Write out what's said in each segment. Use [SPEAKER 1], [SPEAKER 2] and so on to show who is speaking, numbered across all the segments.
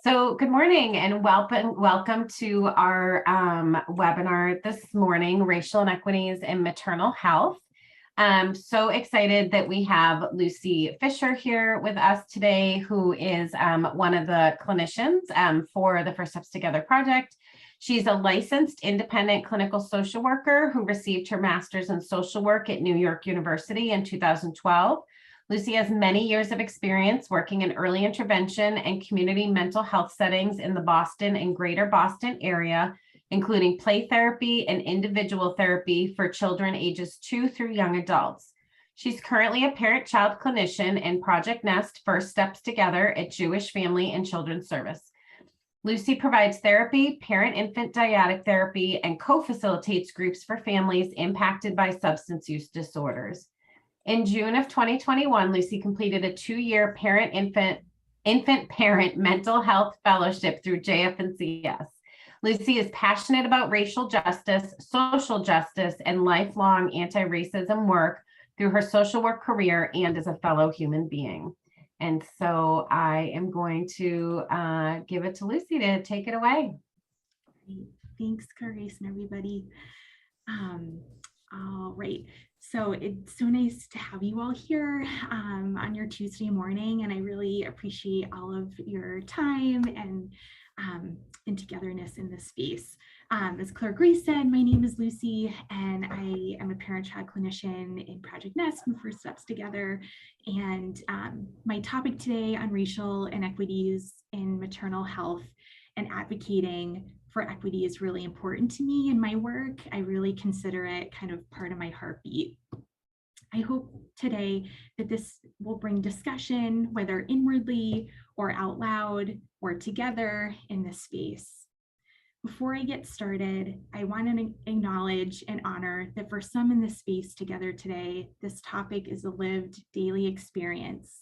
[SPEAKER 1] So good morning and welcome to our webinar this morning, Racial Inequities in Maternal Health. I'm so excited that we have Lucy Fisher here with us today, who is one of the clinicians for the First Steps Together project. She's a licensed independent clinical social worker who received her master's in social work at New York University in 2012. Lucy has many years of experience working in early intervention and community mental health settings in the Boston and greater Boston area, including play therapy and individual therapy for children ages 2 through young adults. She's currently a parent-child clinician in Project Nest First Steps Together at Jewish Family and Children's Service. Lucy provides therapy, parent-infant dyadic therapy, and co-facilitates groups for families impacted by substance use disorders. In June of 2021, Lucy completed a 2-year infant parent mental health fellowship through JF&CS. Lucy is passionate about racial justice, social justice, and lifelong anti-racism work through her social work career and as a fellow human being. And so I am going to give it to Lucy to take it away.
[SPEAKER 2] Thanks, Clarice, and everybody. All right. So it's so nice to have you all here on your Tuesday morning, and I really appreciate all of your time and togetherness in this space. As Claire Grace said, my name is Lucy, and I am a parent-child clinician in Project Nest and First Steps Together. And my topic today on racial inequities in maternal health and advocating for equity is really important to me in my work. I really consider it kind of part of my heartbeat. I hope today that this will bring discussion, whether inwardly or out loud or together in this space. Before I get started, I want to acknowledge and honor that for some in this space together today, this topic is a lived daily experience,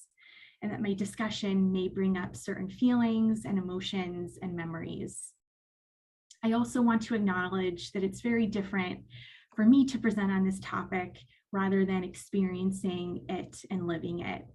[SPEAKER 2] and that my discussion may bring up certain feelings and emotions and memories. I also want to acknowledge that it's very different for me to present on this topic rather than experiencing it and living it.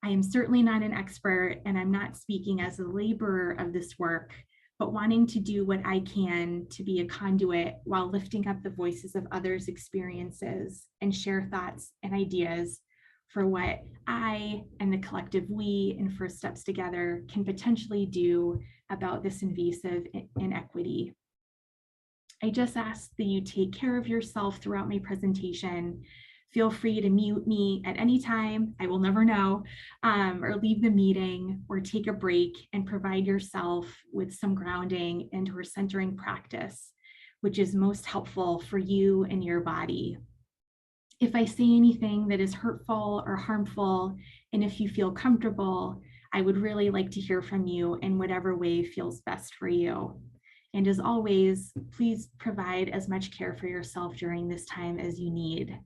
[SPEAKER 2] I am certainly not an expert, and I'm not speaking as a laborer of this work, but wanting to do what I can to be a conduit while lifting up the voices of others' experiences and share thoughts and ideas for what I and the collective we in First Steps Together can potentially do about this invasive inequity. I just ask that you take care of yourself throughout my presentation. Feel free to mute me at any time, I will never know, or leave the meeting or take a break and provide yourself with some grounding and/or centering practice, which is most helpful for you and your body. If I say anything that is hurtful or harmful, and if you feel comfortable, I would really like to hear from you in whatever way feels best for you. And as always, please provide as much care for yourself during this time as you need.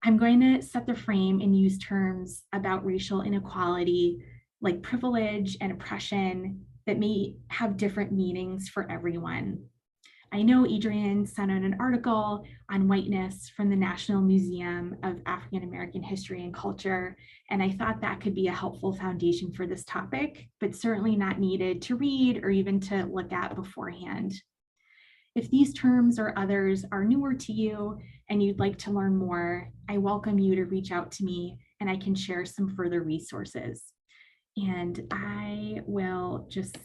[SPEAKER 2] I'm going to set the frame and use terms about racial inequality like privilege and oppression that may have different meanings for everyone. I know Adrian sent out an article on whiteness from the National Museum of African American History and Culture, and I thought that could be a helpful foundation for this topic, but certainly not needed to read or even to look at beforehand. If these terms or others are newer to you and you'd like to learn more, I welcome you to reach out to me and I can share some further resources. And I will just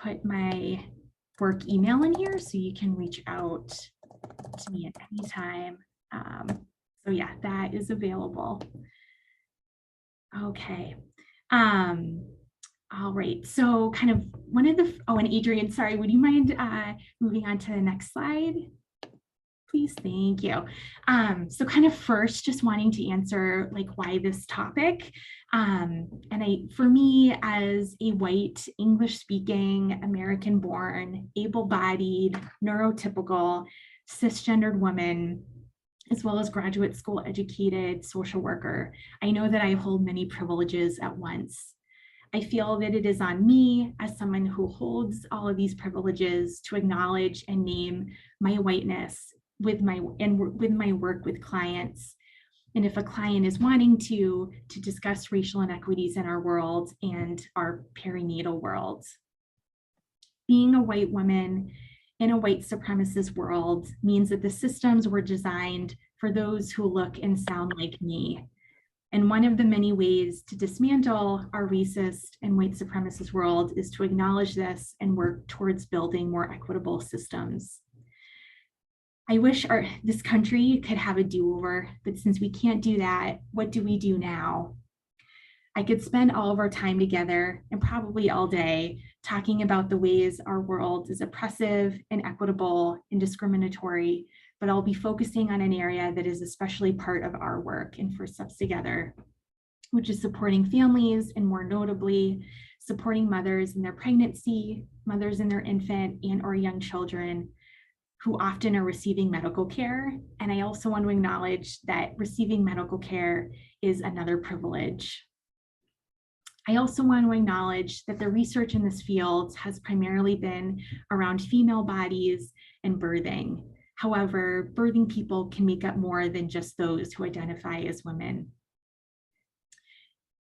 [SPEAKER 2] put my work email in here so you can reach out to me at any time. So yeah, that is available. Okay. All right, so kind of one of the, oh, and Adrian, sorry, would you mind moving on to the next slide? Please, thank you. So kind of first, just wanting to answer like why this topic. For me, as a white, English-speaking, American-born, able-bodied, neurotypical, cisgendered woman, as well as graduate school educated social worker, I know that I hold many privileges at once. I feel that it is on me as someone who holds all of these privileges to acknowledge and name my whiteness with my work with clients And if a client is wanting to discuss racial inequities in our world and our perinatal world. Being a white woman in a white supremacist world means that the systems were designed for those who look and sound like me. And one of the many ways to dismantle our racist and white supremacist world is to acknowledge this and work towards building more equitable systems. I wish this country could have a do-over, but since we can't do that, what do we do now? I could spend all of our time together and probably all day talking about the ways our world is oppressive, inequitable, and discriminatory, but I'll be focusing on an area that is especially part of our work in First Steps Together, which is supporting families and more notably, supporting mothers in their pregnancy, mothers in their infant and or young children who often are receiving medical care. And I also want to acknowledge that receiving medical care is another privilege. I also want to acknowledge that the research in this field has primarily been around female bodies and birthing. However, birthing people can make up more than just those who identify as women.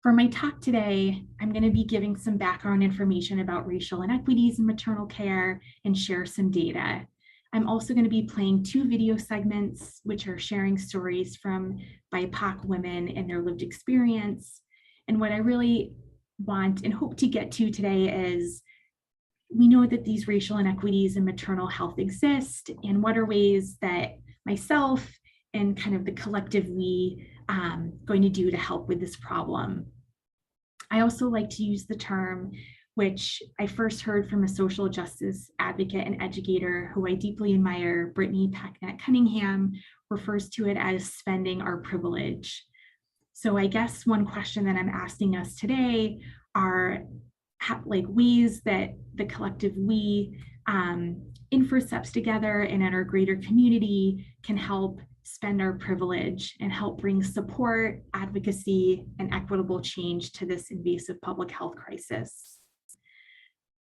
[SPEAKER 2] For my talk today, I'm going to be giving some background information about racial inequities in maternal care and share some data. I'm also going to be playing 2 video segments, which are sharing stories from BIPOC women and their lived experience. And what I really want and hope to get to today is, we know that these racial inequities in maternal health exist, and what are ways that myself and kind of the collective we going to do to help with this problem. I also like to use the term, which I first heard from a social justice advocate and educator who I deeply admire, Brittany Packnett Cunningham, refers to it as spending our privilege. So I guess one question that I'm asking us today are like ways that the collective we in First Steps Together and in our greater community can help spend our privilege and help bring support, advocacy, and equitable change to this invasive public health crisis.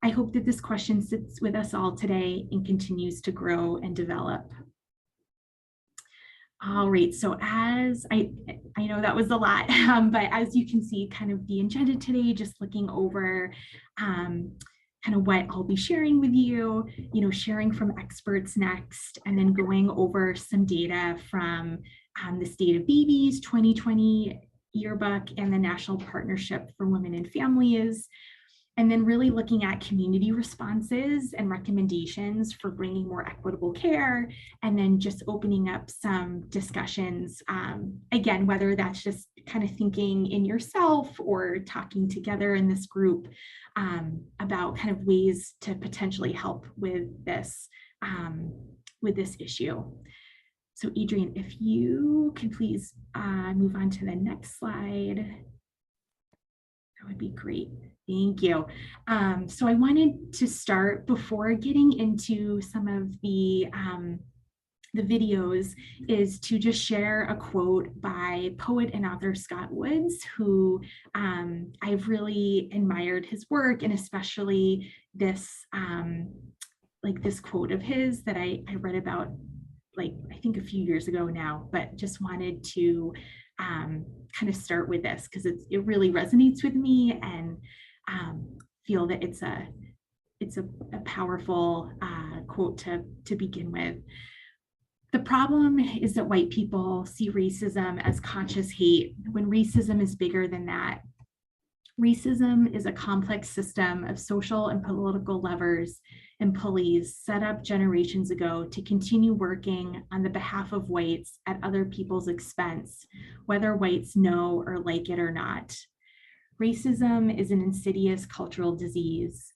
[SPEAKER 2] I hope that this question sits with us all today and continues to grow and develop. All right, so as I know that was a lot, but as you can see, kind of the agenda today, just looking over kind of what I'll be sharing with you, sharing from experts next, and then going over some data from the State of Babies 2020 yearbook and the National Partnership for Women and Families. And then really looking at community responses and recommendations for bringing more equitable care, and then just opening up some discussions, again, whether that's just kind of thinking in yourself or talking together in this group about kind of ways to potentially help with this issue. So Adrienne, if you could please move on to the next slide, that would be great. Thank you. So I wanted to start, before getting into some of the videos, is to just share a quote by poet and author Scott Woods, who I've really admired his work, and especially this this quote of his that I read about, I think a few years ago now, but just wanted to kind of start with this because it really resonates with me, and feel that it's a powerful quote to begin with. The problem is that white people see racism as conscious hate, when racism is bigger than that. Racism is a complex system of social and political levers and pulleys set up generations ago to continue working on the behalf of whites at other people's expense, whether whites know or like it or not. Racism is an insidious cultural disease.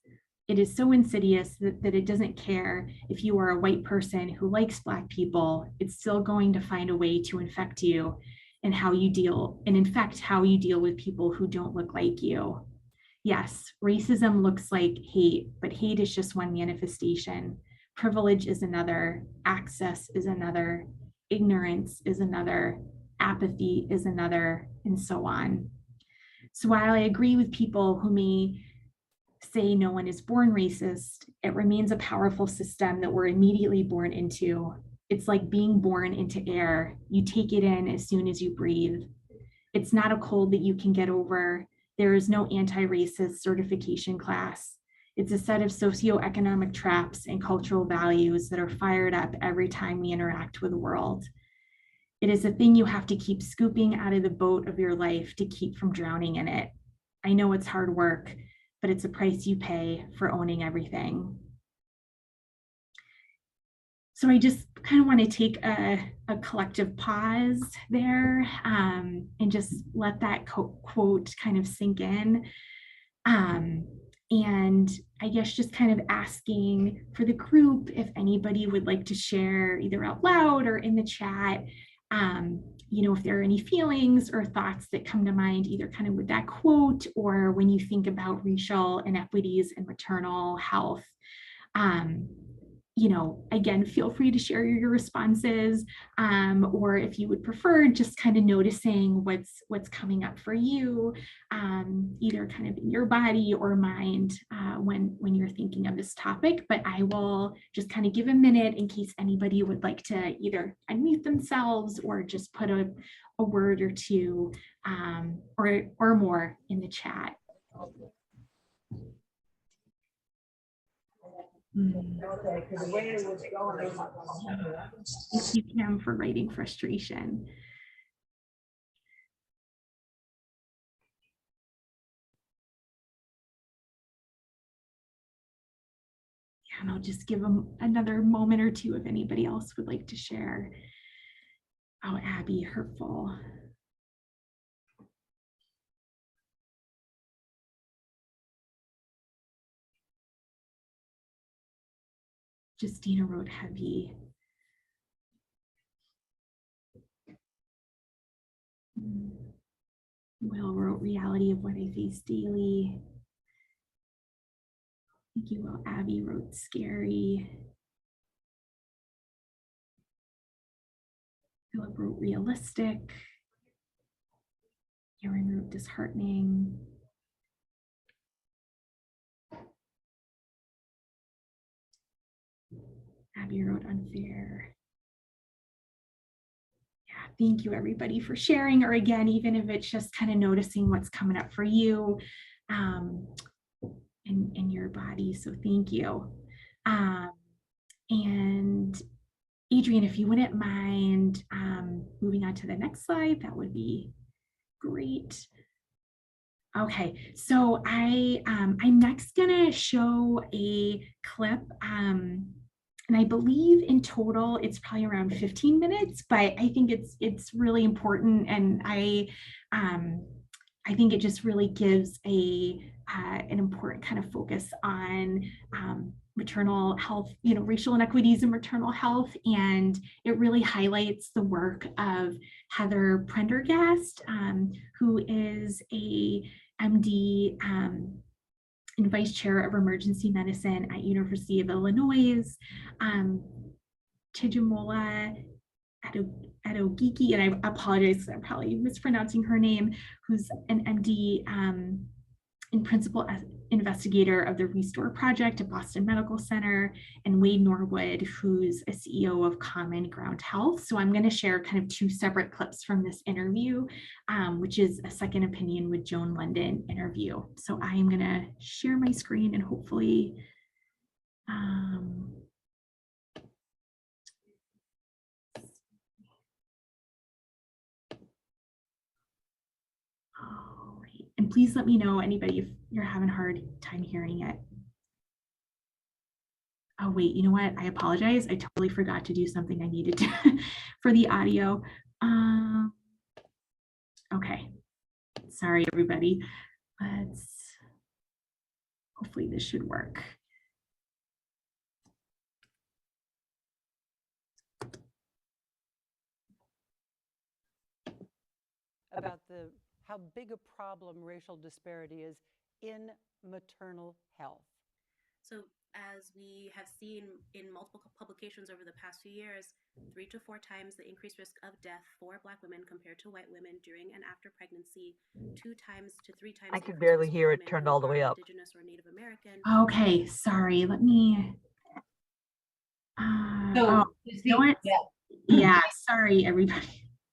[SPEAKER 2] It is so insidious that it doesn't care if you are a white person who likes Black people, it's still going to find a way to infect you and how you deal, and infect how you deal with people who don't look like you. Yes, racism looks like hate, but hate is just one manifestation. Privilege is another, access is another, ignorance is another, apathy is another, and so on. So while I agree with people who may say no one is born racist, it remains a powerful system that we're immediately born into. It's like being born into air. You take it in as soon as you breathe. It's not a cold that you can get over. There is no anti-racist certification class. It's a set of socioeconomic traps and cultural values that are fired up every time we interact with the world. It is a thing you have to keep scooping out of the boat of your life to keep from drowning in it. I know it's hard work, but it's a price you pay for owning everything. So I just kind of want to take a collective pause there and just let that quote kind of sink in. And I guess just kind of asking for the group if anybody would like to share either out loud or in the chat, if there are any feelings or thoughts that come to mind, either kind of with that quote or when you think about racial inequities and maternal health. Again, feel free to share your responses, or if you would prefer, just kind of noticing what's coming up for you, either kind of in your body or mind when you're thinking of this topic. But I will just kind of give a minute in case anybody would like to either unmute themselves or just put a word or two or more in the chat. Thank you, Kim, for writing frustration. Yeah, and I'll just give them another moment or two if anybody else would like to share. Oh, Abby, hurtful. Justina wrote heavy. Will wrote reality of what I face daily. Thank you, Will. Abby wrote scary. Philip wrote realistic. Erin wrote disheartening. Abby wrote unfair. Thank you, everybody, for sharing, or again, even if it's just kind of noticing what's coming up for you in your body. So thank you. And Adrian, if you wouldn't mind moving on to the next slide, that would be great. Okay, so I'm next gonna show a clip. And I believe in total, it's probably around 15 minutes, but I think it's really important. And I think it just really gives an important kind of focus on maternal health, racial inequities in maternal health. And it really highlights the work of Heather Prendergast, who is a MD and Vice Chair of Emergency Medicine at University of Illinois, Chijamola Adogiki, and I apologize, I'm probably mispronouncing her name, who's an MD and principal investigator of the Restore Project at Boston Medical Center, and Wade Norwood, who's a CEO of Common Ground Health. So I'm going to share kind of two separate clips from this interview, which is a Second Opinion with Joan London interview. So I am going to share my screen and hopefully all right. And please let me know, anybody, if you're having a hard time hearing it. Oh, wait, you know what? I apologize. I totally forgot to do something I needed to for the audio. Okay. Sorry, everybody. Hopefully this should work.
[SPEAKER 3] About how big a problem racial disparity is in maternal health.
[SPEAKER 4] So as we have seen in multiple publications over the past few years, 3 to 4 times the increased risk of death for Black women compared to white women during and after pregnancy, 2 times to 3 times.
[SPEAKER 5] I could barely hear it turned all the way up.
[SPEAKER 4] Indigenous or Native American.
[SPEAKER 2] Okay, sorry, let me
[SPEAKER 1] So,
[SPEAKER 2] Oh,
[SPEAKER 1] Lucy,
[SPEAKER 2] you know what?
[SPEAKER 1] yeah.
[SPEAKER 2] Yeah, sorry, everybody.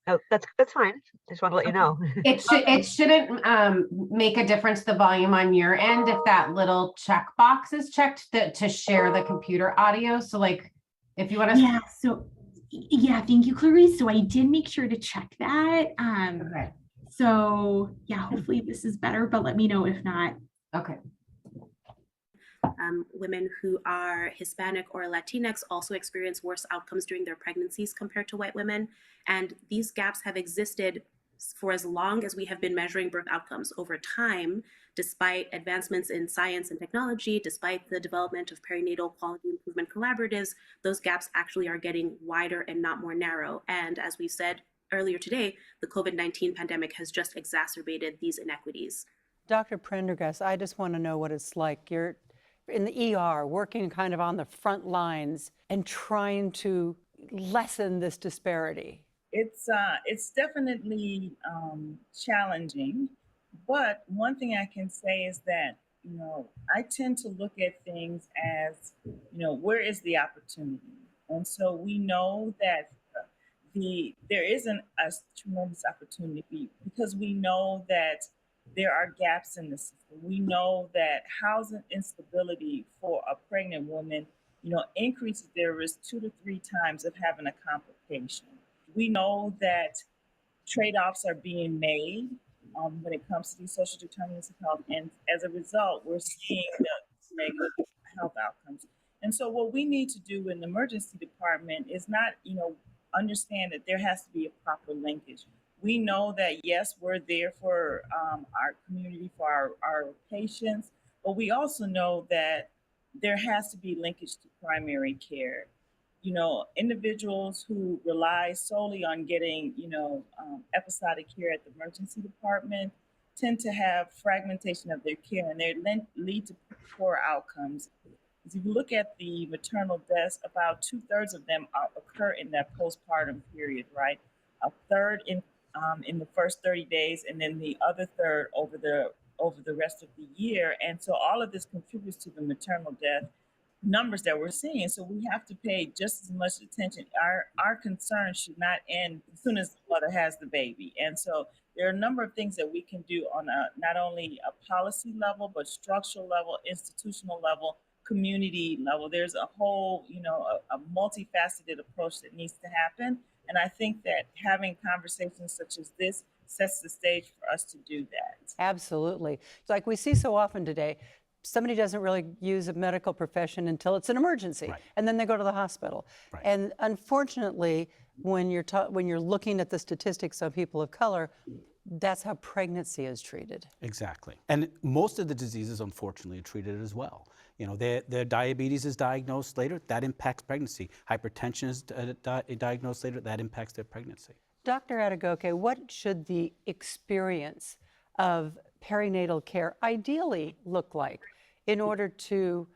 [SPEAKER 5] Oh, that's fine. Just want to let you know.
[SPEAKER 1] It shouldn't make a difference the volume on your end if that little checkbox is checked to share the computer audio. So like if you want to
[SPEAKER 2] Yeah, so yeah, thank you, Clarice. So I did make sure to check that.
[SPEAKER 1] okay.
[SPEAKER 2] So yeah, hopefully this is better, but let me know if not.
[SPEAKER 1] Okay.
[SPEAKER 4] Women who are Hispanic or Latinx also experience worse outcomes during their pregnancies compared to white women. And these gaps have existed for as long as we have been measuring birth outcomes. Over time, despite advancements in science and technology, despite the development of perinatal quality improvement collaboratives, those gaps actually are getting wider and not more narrow. And as we said earlier today, the COVID-19 pandemic has just exacerbated these inequities.
[SPEAKER 3] Dr. Prendergast, I just want to know what it's like. You're in the ER, working kind of on the front lines and trying to lessen this disparity.
[SPEAKER 6] It's definitely challenging, but one thing I can say is that I tend to look at things as where is the opportunity, and so we know that there isn't a tremendous opportunity because we know that there are gaps in the system. We know that housing instability for a pregnant woman, increases their risk 2 to 3 times of having a complication. We know that trade-offs are being made when it comes to these social determinants of health, and as a result, we're seeing the negative health outcomes. And so, what we need to do in the emergency department is not, understand that there has to be a proper linkage. We know that yes, we're there for our community, for our patients, but we also know that there has to be linkage to primary care. Individuals who rely solely on getting, episodic care at the emergency department tend to have fragmentation of their care, and they lead to poor outcomes. If you look at the maternal deaths, about 2/3 of them occur in that postpartum period, right? A third in the first 30 days, and then the other third over the rest of the year. And so all of this contributes to the maternal death numbers that we're seeing. So we have to pay just as much attention. Our concern should not end as soon as the mother has the baby. And so there are a number of things that we can do on not only a policy level, but structural level, institutional level, community level. There's a whole, a multifaceted approach that needs to happen. And I think that having conversations such as this sets the stage for us to do that.
[SPEAKER 3] Absolutely. It's like we see so often today, somebody doesn't really use a medical profession until it's an emergency,
[SPEAKER 7] Right.
[SPEAKER 3] and then they go to the hospital.
[SPEAKER 7] Right.
[SPEAKER 3] And unfortunately, when you're looking at the statistics on people of color, that's how pregnancy is treated.
[SPEAKER 7] Exactly. And most of the diseases, unfortunately, are treated as well. Their diabetes is diagnosed later, that impacts pregnancy. Hypertension is diagnosed later, that impacts their pregnancy.
[SPEAKER 3] Dr. Adegoke, what should the experience of perinatal care ideally look like in order to,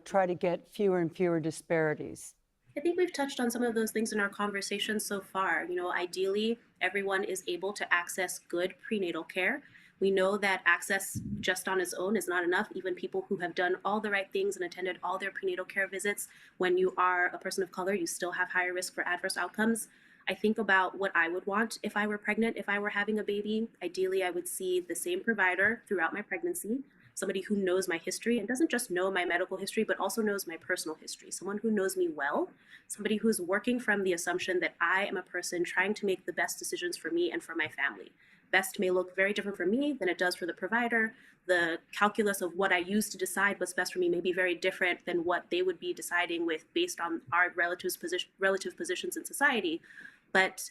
[SPEAKER 3] try to get fewer and fewer disparities?
[SPEAKER 4] I think we've touched on some of those things in our conversation so far. Ideally, everyone is able to access good prenatal care. We know that access just on its own is not enough. Even people who have done all the right things and attended all their prenatal care visits, when you are a person of color, you still have higher risk for adverse outcomes. I think about what I would want if I were pregnant, if I were having a baby. Ideally, I would see the same provider throughout my pregnancy, somebody who knows my history and doesn't just know my medical history, but also knows my personal history, someone who knows me well, somebody who's working from the assumption that I am a person trying to make the best decisions for me and for my family. Best may look very different for me than it does for the provider. The calculus of what I use to decide what's best for me may be very different than what they would be deciding with based on our relative positions in society. But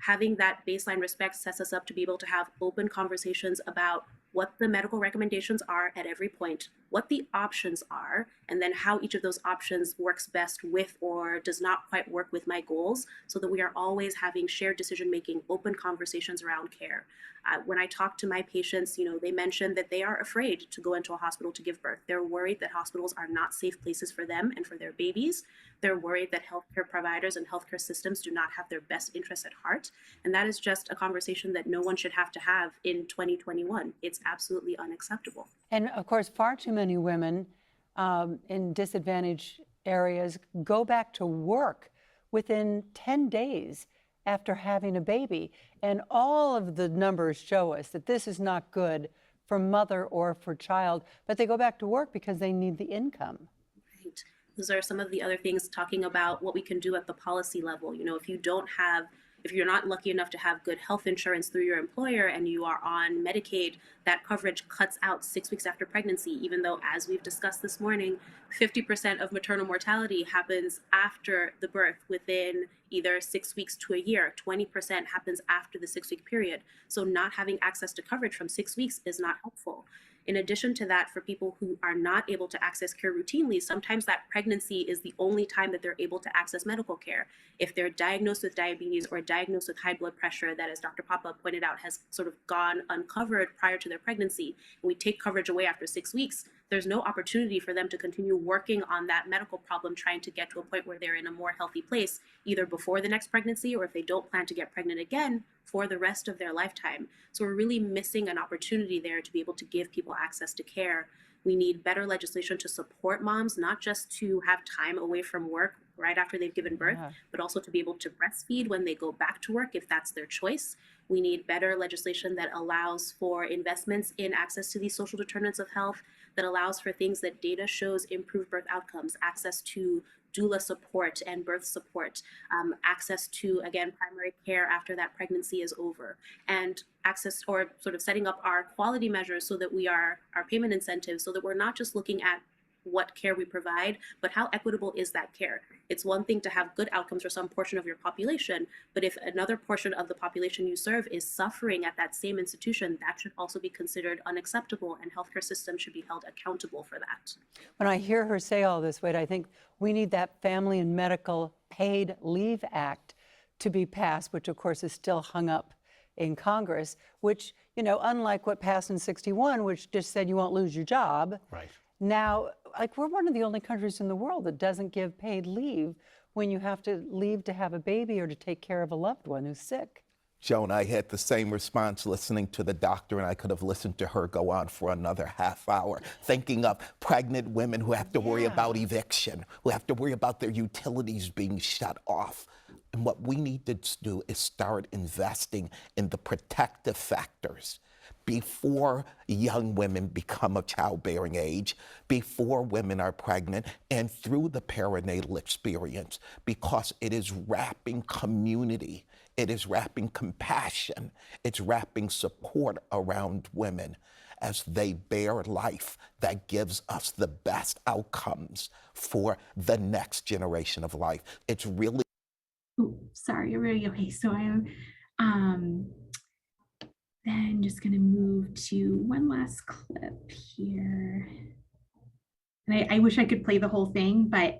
[SPEAKER 4] having that baseline respect sets us up to be able to have open conversations about what the medical recommendations are at every point, what the options are, and then how each of those options works best with or does not quite work with my goals, so that we are always having shared decision-making, open conversations around care. When I talk to my patients, they mention that they are afraid to go into a hospital to give birth. They're worried that hospitals are not safe places for them and for their babies. They're worried that healthcare providers and healthcare systems do not have their best interests at heart. And that is just a conversation that no one should have to have in 2021. It's absolutely unacceptable.
[SPEAKER 3] And of course, far too many women in disadvantaged areas go back to work within 10 days after having a baby. And all of the numbers show us that this is not good for mother or for child, but they go back to work because they need the income.
[SPEAKER 4] Right. Those are some of the other things talking about what we can do at the policy level. You know, if you're not lucky enough to have good health insurance through your employer and you are on Medicaid, that coverage cuts out 6 weeks after pregnancy, even though, as we've discussed this morning, 50% of maternal mortality happens after the birth within either 6 weeks to a year. 20% happens after the 6-week period. So not having access to coverage from 6 weeks is not helpful. In addition to that, for people who are not able to access care routinely, sometimes that pregnancy is the only time that they're able to access medical care. If they're diagnosed with diabetes or diagnosed with high blood pressure that, as Dr. Papa pointed out, has sort of gone uncovered prior to their pregnancy, and we take coverage away after 6 weeks, there's no opportunity for them to continue working on that medical problem, trying to get to a point where they're in a more healthy place, either before the next pregnancy or if they don't plan to get pregnant again for the rest of their lifetime. So we're really missing an opportunity there to be able to give people access to care. We need better legislation to support moms, not just to have time away from work right after they've given birth, but also to be able to breastfeed when they go back to work if that's their choice. We need better legislation that allows for investments in access to these social determinants of health, that allows for things that data shows improve birth outcomes, access to doula support and birth support, access to, again, primary care after that pregnancy is over, and access or sort of setting up our quality measures so that our payment incentives, so that we're not just looking at what care we provide, but how equitable is that care? It's one thing to have good outcomes for some portion of your population, but if another portion of the population you serve is suffering at that same institution, that should also be considered unacceptable, and healthcare systems should be held accountable for that.
[SPEAKER 3] When I hear her say all this, Wade, I think we need that Family and Medical Paid Leave Act to be passed, which of course is still hung up in Congress, which, you know, unlike what passed in '61, which just said you won't lose your job.
[SPEAKER 7] Right.
[SPEAKER 3] Now, like, we're one of the only countries in the world that doesn't give paid leave when you have to leave to have a baby or to take care of a loved one who's sick.
[SPEAKER 8] Joan, I had the same response listening to the doctor, and I could have listened to her go on for another half hour, thinking of pregnant women who have to worry about eviction, who have to worry about their utilities being shut off. And what we need to do is start investing in the protective factors before young women become of childbearing age, before women are pregnant, and through the perinatal experience, because it is wrapping community, it is wrapping compassion, it's wrapping support around women as they bear life that gives us the best outcomes for the next generation of life. It's really...
[SPEAKER 2] Oh, sorry, everybody. Okay, so I'm then just going to move to one last clip here. And I wish I could play the whole thing, but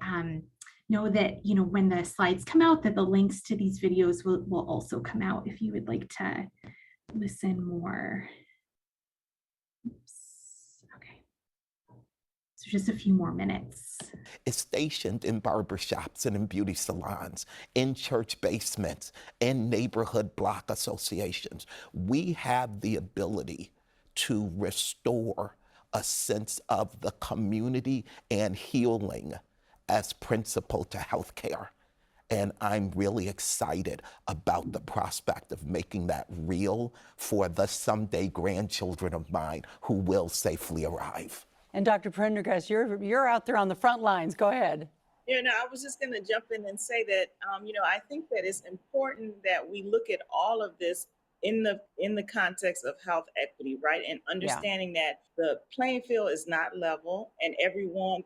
[SPEAKER 2] know that, you know, when the slides come out, that the links to these videos will also come out if you would like to listen more. Oops. Okay. So just a few more minutes.
[SPEAKER 8] Is stationed in barbershops and in beauty salons, in church basements, in neighborhood block associations. We have the ability to restore a sense of the community and healing as principle to healthcare. And I'm really excited about the prospect of making that real for the someday grandchildren of mine who will safely arrive.
[SPEAKER 3] And Dr. Prendergast, you're out there on the front lines. Go ahead.
[SPEAKER 6] Yeah, no, I was just going to jump in and say that, you know, I think that it's important that we look at all of this in the context of health equity, right? And understanding that the playing field is not level, and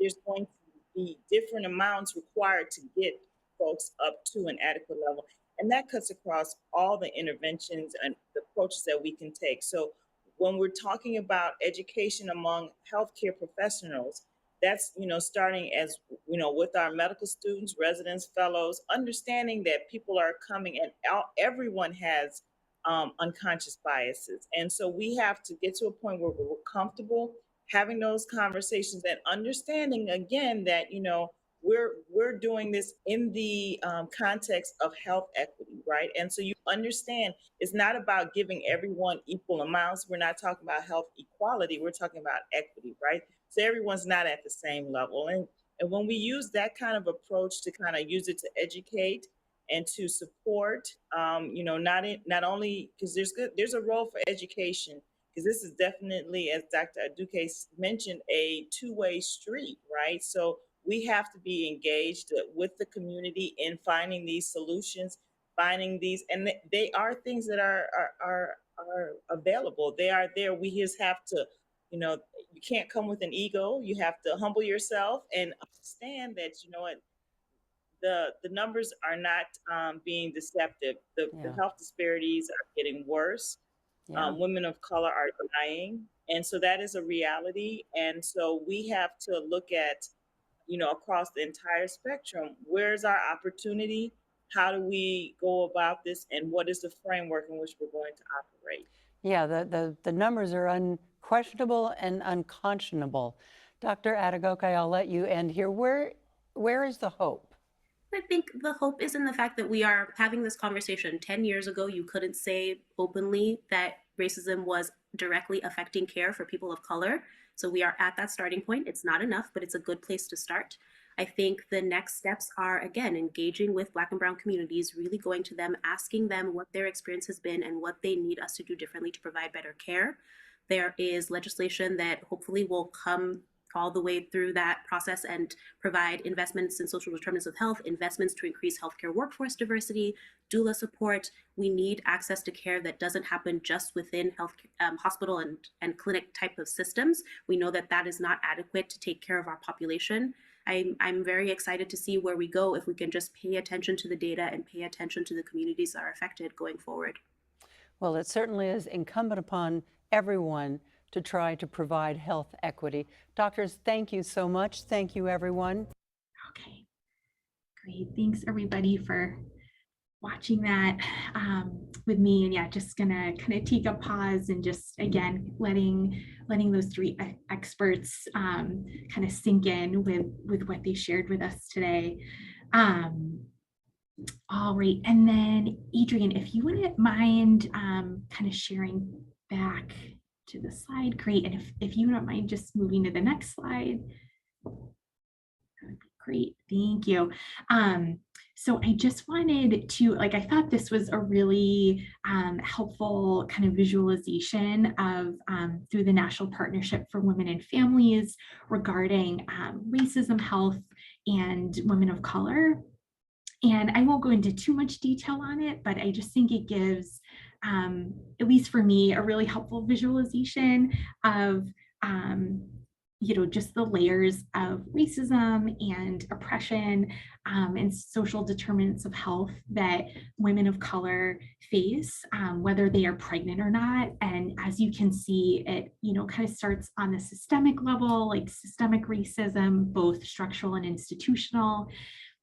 [SPEAKER 6] there's going to be different amounts required to get folks up to an adequate level. And that cuts across all the interventions and the approaches that we can take. So when we're talking about education among healthcare professionals, that's, you know, starting as, you know, with our medical students, residents, fellows, understanding that people are coming and everyone has unconscious biases. And so we have to get to a point where we're comfortable having those conversations and understanding, again, that, you know, we're doing this in the context of health equity, right? And so you understand it's not about giving everyone equal amounts. We're not talking about health equality. We're talking about equity, right? So everyone's not at the same level. And And when we use that kind of approach to kind of use it to educate and to support, not only because there's a role for education, because this is definitely, as Dr. Aduke mentioned, a two-way street, right? So we have to be engaged with the community in finding these solutions, finding these, and they are things that are available. They are there. We just have to, you can't come with an ego. You have to humble yourself and understand that, what, the numbers are not being deceptive. The
[SPEAKER 3] Yeah.
[SPEAKER 6] health disparities are getting worse.
[SPEAKER 3] Yeah.
[SPEAKER 6] Women of color are dying. And so that is a reality. And so we have to look at, across the entire spectrum, where's our opportunity? How do we go about this? And what is the framework in which we're going to operate?
[SPEAKER 3] Yeah, the numbers are unquestionable and unconscionable. Dr. Adegoke, I'll let you end here. Where is the hope?
[SPEAKER 4] I think the hope is in the fact that we are having this conversation. 10 years ago, you couldn't say openly that racism was directly affecting care for people of color. So we are at that starting point. It's not enough, but it's a good place to start. I think the next steps are, again, engaging with Black and Brown communities, really going to them, asking them what their experience has been and what they need us to do differently to provide better care. There is legislation that hopefully will come all the way through that process and provide investments in social determinants of health, investments to increase healthcare workforce diversity, doula support. We need access to care that doesn't happen just within health, hospital and clinic type of systems. We know that that is not adequate to take care of our population. I'm very excited to see where we go if we can just pay attention to the data and pay attention to the communities that are affected going forward.
[SPEAKER 3] Well, it certainly is incumbent upon everyone to try to provide health equity. Doctors, thank you so much. Thank you, everyone.
[SPEAKER 2] Okay, great. Thanks everybody for watching that with me. And yeah, just gonna kind of take a pause and just, again, letting those three experts kind of sink in with what they shared with us today. All right, and then Adrian, if you wouldn't mind kind of sharing back to the slide, great. And if you don't mind just moving to the next slide, that would be great, thank you. So I just wanted to, I thought this was a really helpful kind of visualization of through the National Partnership for Women and Families regarding racism, health, and women of color. And I won't go into too much detail on it, but I just think it gives, at least for me, a really helpful visualization of, just the layers of racism and oppression and social determinants of health that women of color face, whether they are pregnant or not. And as you can see, it, kind of starts on the systemic level, like systemic racism, both structural and institutional.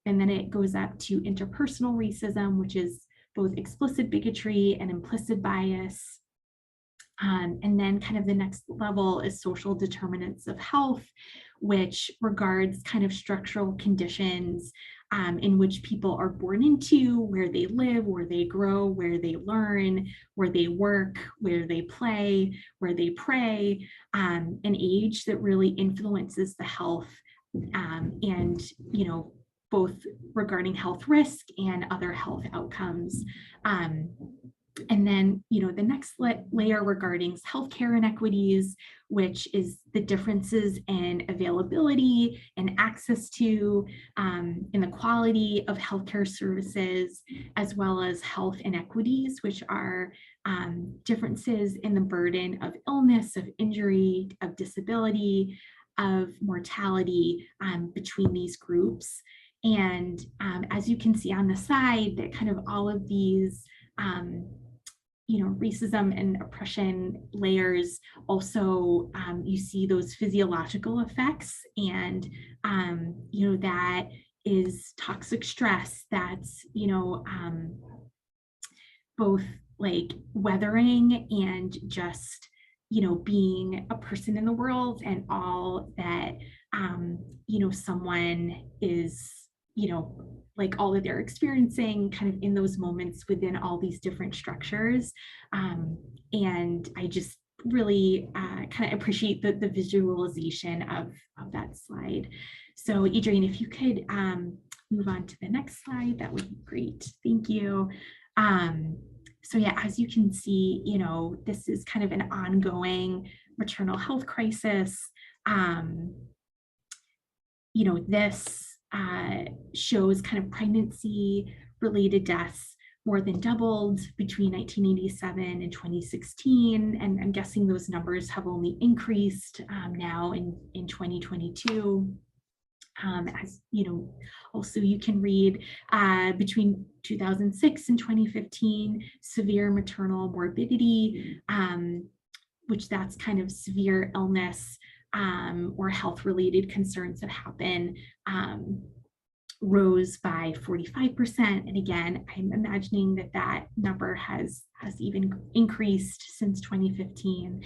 [SPEAKER 2] And then it goes up to interpersonal racism, which is both explicit bigotry and implicit bias. And then kind of the next level is social determinants of health, which regards kind of structural conditions in which people are born into, where they live, where they grow, where they learn, where they work, where they play, where they pray, an age that really influences the health and, both regarding health risk and other health outcomes. And then, the next layer regarding healthcare inequities, which is the differences in availability and access to and the quality of healthcare services, as well as health inequities, which are differences in the burden of illness, of injury, of disability, of mortality between these groups. And as you can see on the side, that kind of all of these racism and oppression layers also, you see those physiological effects, and that is toxic stress, that's both like weathering and just being a person in the world, and all that someone is like all that they're experiencing kind of in those moments within all these different structures. And I just really kind of appreciate the visualization of that slide. So Adrienne, if you could move on to the next slide, that would be great. Thank you. So yeah, as you can see, this is kind of an ongoing maternal health crisis. This shows kind of pregnancy-related deaths more than doubled between 1987 and 2016. And I'm guessing those numbers have only increased now in 2022. As also you can read between 2006 and 2015, severe maternal morbidity, which that's kind of severe illness or health-related concerns that happen, rose by 45%. And again, I'm imagining that number has even increased since 2015.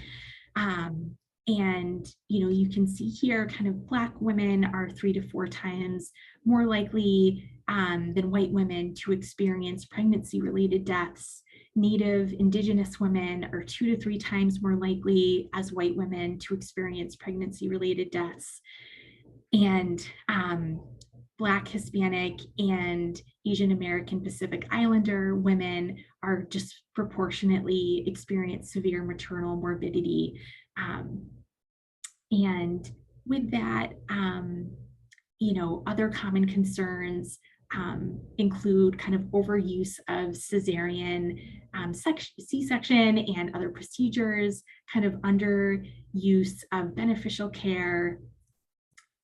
[SPEAKER 2] And you can see here kind of Black women are 3 to 4 times more likely than white women to experience pregnancy-related deaths. Native Indigenous women are 2 to 3 times more likely as white women to experience pregnancy-related deaths. And Black, Hispanic, and Asian American Pacific Islander women are disproportionately experience severe maternal morbidity. And with that, other common concerns include kind of overuse of cesarean C-section and other procedures, kind of underuse of beneficial care,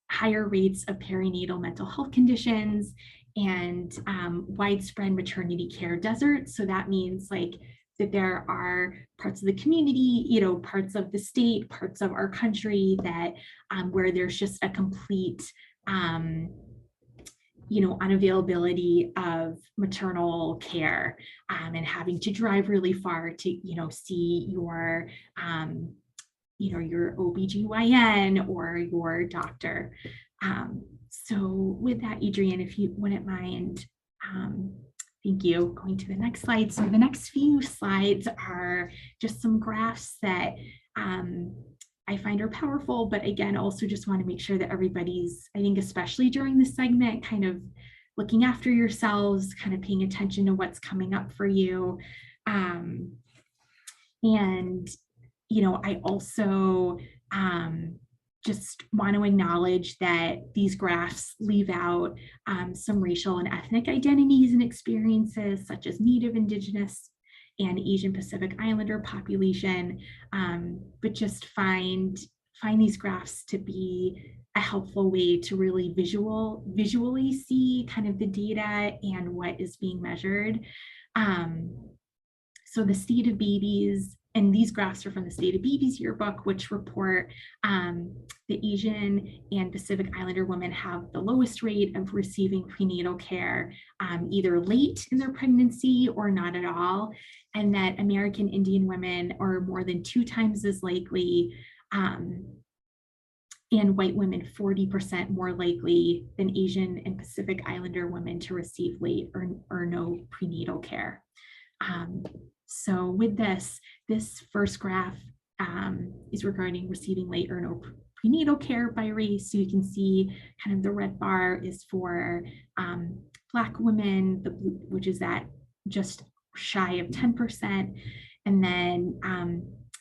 [SPEAKER 2] higher rates of perinatal mental health conditions, and widespread maternity care desert. So that means that there are parts of the community, parts of the state, parts of our country that where there's just a complete unavailability of maternal care, and having to drive really far to see your OBGYN or your doctor. So with that, Adrienne, if you wouldn't mind, thank you. Going to the next slide. So the next few slides are just some graphs that I find are powerful, but again, also just want to make sure that everybody's, I think, especially during this segment, kind of looking after yourselves, kind of paying attention to what's coming up for you. And I also just want to acknowledge that these graphs leave out some racial and ethnic identities and experiences, such as Native, Indigenous, and Asian Pacific Islander population, but just find these graphs to be a helpful way to really visually see kind of the data and what is being measured. So the state of babies, and these graphs are from the State of Babies Yearbook, which report the Asian and Pacific Islander women have the lowest rate of receiving prenatal care, either late in their pregnancy or not at all, and that American Indian women are more than 2 times as likely, and white women 40% more likely than Asian and Pacific Islander women to receive late or no prenatal care. So with this first graph is regarding receiving late or no prenatal care by race. So you can see kind of the red bar is for Black women, the blue, which is at just shy of 10%. And then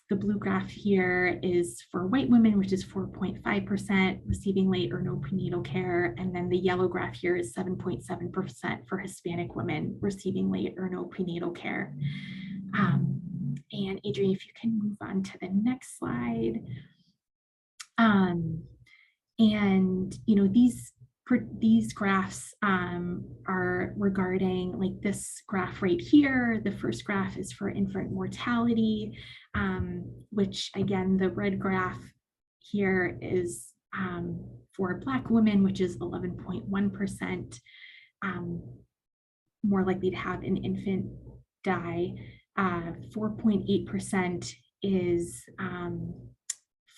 [SPEAKER 2] the blue graph here is for white women, which is 4.5% receiving late or no prenatal care. And then the yellow graph here is 7.7% for Hispanic women receiving late or no prenatal care. And Adrienne, if you can move on to the next slide. And these graphs are regarding this graph right here. The first graph is for infant mortality, which again, the red graph here is for Black women, which is 11.1% more likely to have an infant die. 4.8% is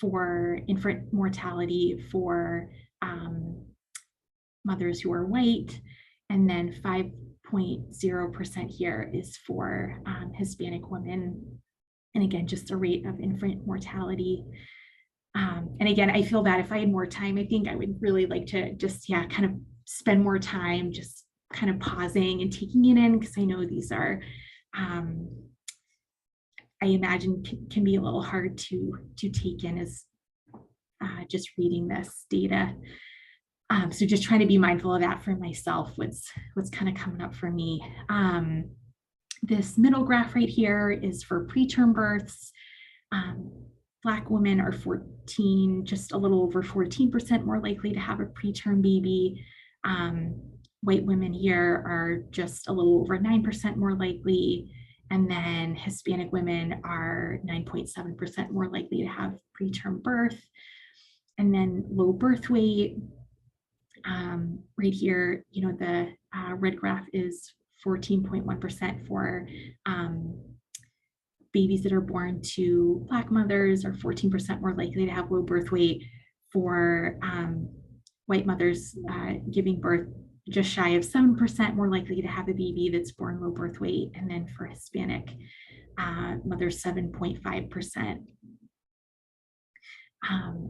[SPEAKER 2] for infant mortality for mothers who are white, and then 5.0% here is for Hispanic women And again, just the rate of infant mortality. And again, I feel bad if I had more time. I think I would really like to just, kind of spend more time just kind of pausing and taking it in, because I know these are, I imagine can be a little hard to take in as just reading this data. So just trying to be mindful of that for myself, what's kind of coming up for me. This middle graph right here is for preterm births. Black women are just a little over 14% more likely to have a preterm baby. White women here are just a little over 9% more likely. And then Hispanic women are 9.7% more likely to have preterm birth. And then low birth weight, right here, the red graph is 14.1% for babies that are born to Black mothers are 14% more likely to have low birth weight. For white mothers giving birth, just shy of 7% more likely to have a baby that's born low birth weight. And then for Hispanic mothers, 7.5%.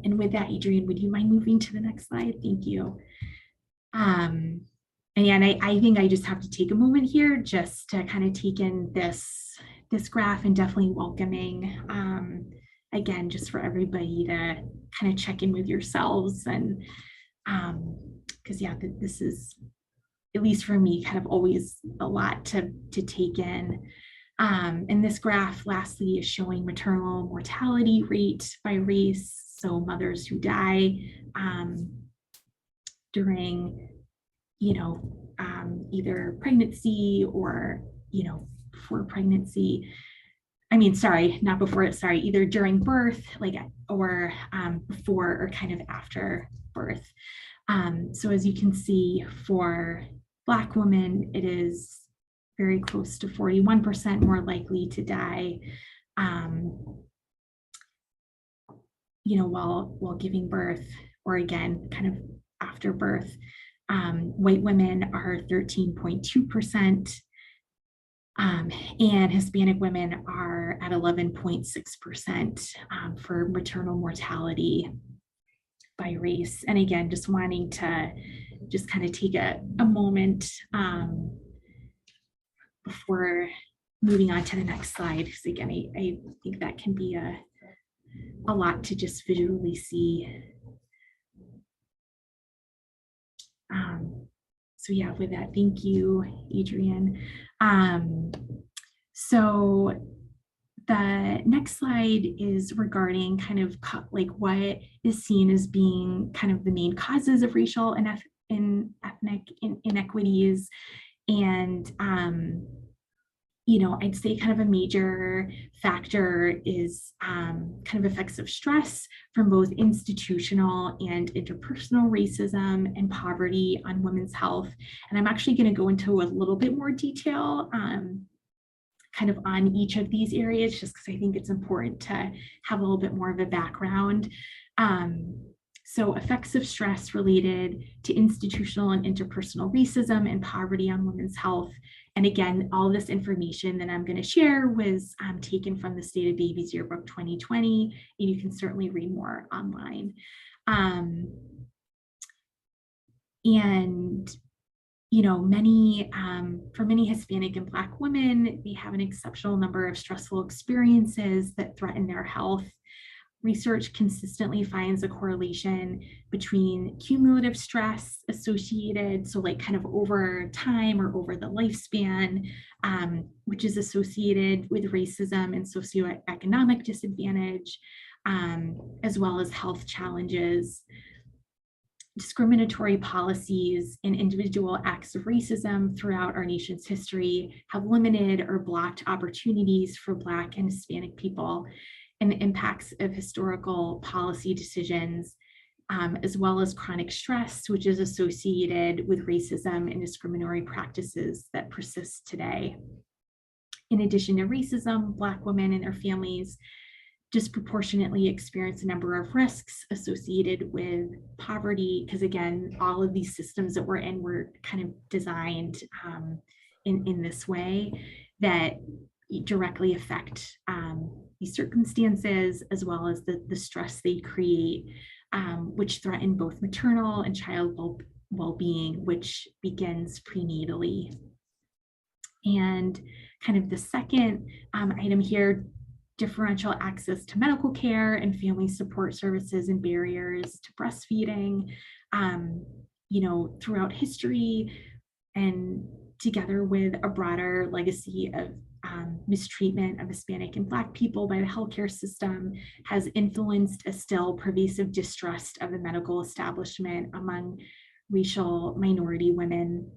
[SPEAKER 2] And with that, Adrienne, would you mind moving to the next slide? Thank you. And I think I just have to take a moment here just to kind of take in this graph, and definitely welcoming, again, just for everybody to kind of check in with yourselves. And because this is, at least for me, kind of always a lot to take in. And this graph lastly is showing maternal mortality rate by race. So mothers who die during, either pregnancy or, before pregnancy. I mean, sorry, not before it, sorry, either during birth, or before or kind of after birth. So as you can see, for Black women, it is very close to 41% more likely to die, while giving birth, or again, kind of after birth. White women are 13.2%, and Hispanic women are at 11.6% for maternal mortality by race. And again, just wanting to just kind of take a moment before moving on to the next slide, because again, I think that can be a lot to just visually see. So with that, thank you, Adrienne. So the next slide is regarding kind of what is seen as being kind of the main causes of racial and ethnic inequities. And I'd say kind of a major factor is kind of effects of stress from both institutional and interpersonal racism and poverty on women's health. And I'm actually going to go into a little bit more detail kind of on each of these areas, just because I think it's important to have a little bit more of a background. So effects of stress related to institutional and interpersonal racism and poverty on women's health. And again, all this information that I'm going to share was taken from the State of Babies Yearbook 2020, and you can certainly read more online. For many Hispanic and Black women, they have an exceptional number of stressful experiences that threaten their health. Research consistently finds a correlation between cumulative stress associated, so kind of over time or over the lifespan, which is associated with racism and socioeconomic disadvantage, as well as health challenges. Discriminatory policies and individual acts of racism throughout our nation's history have limited or blocked opportunities for Black and Hispanic people, and the impacts of historical policy decisions, as well as chronic stress, which is associated with racism and discriminatory practices that persist today. In addition to racism, Black women and their families disproportionately experience a number of risks associated with poverty, because again, all of these systems that we're in were kind of designed in this way that directly affect these circumstances, as well as the stress they create, which threaten both maternal and child well-being, which begins prenatally. And kind of the second item here, differential access to medical care and family support services and barriers to breastfeeding, throughout history, and together with a broader legacy of mistreatment of Hispanic and Black people by the healthcare system, has influenced a still pervasive distrust of the medical establishment among racial minority women.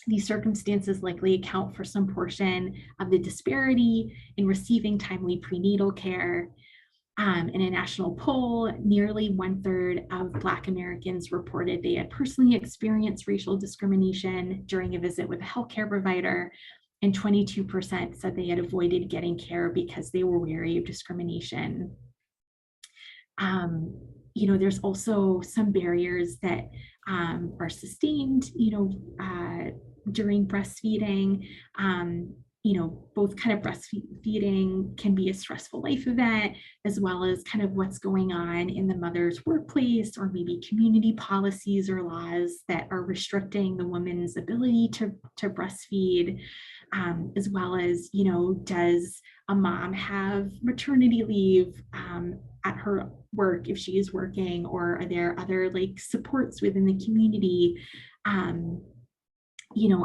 [SPEAKER 2] These circumstances likely account for some portion of the disparity in receiving timely prenatal care. In a national poll, nearly 1/3 of Black Americans reported they had personally experienced racial discrimination during a visit with a healthcare provider, and 22% said they had avoided getting care because they were wary of discrimination. There's also some barriers that are sustained, during breastfeeding. Both kind of breastfeeding can be a stressful life event, as well as kind of what's going on in the mother's workplace, or maybe community policies or laws that are restricting the woman's ability to breastfeed, as well as, does a mom have maternity leave at her work if she is working, or are there other supports within the community?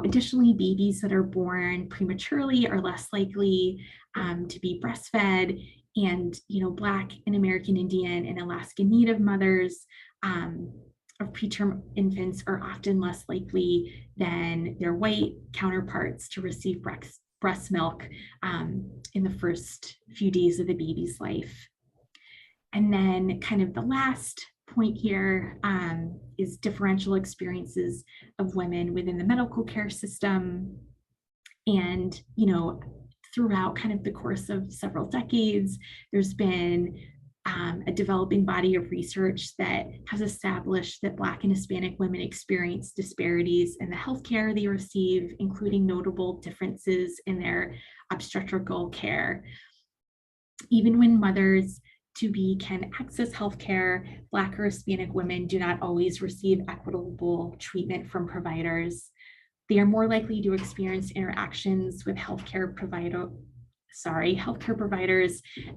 [SPEAKER 2] Additionally, babies that are born prematurely are less likely to be breastfed, and Black and American Indian and Alaskan Native mothers of preterm infants are often less likely than their white counterparts to receive breast milk in the first few days of the baby's life. And then kind of the last point here is differential experiences of women within the medical care system. And, throughout kind of the course of several decades, there's been a developing body of research that has established that Black and Hispanic women experience disparities in the healthcare they receive, including notable differences in their obstetrical care. Even when mothers to be can access healthcare, Black or Hispanic women do not always receive equitable treatment from providers. They are more likely to experience interactions with healthcare providers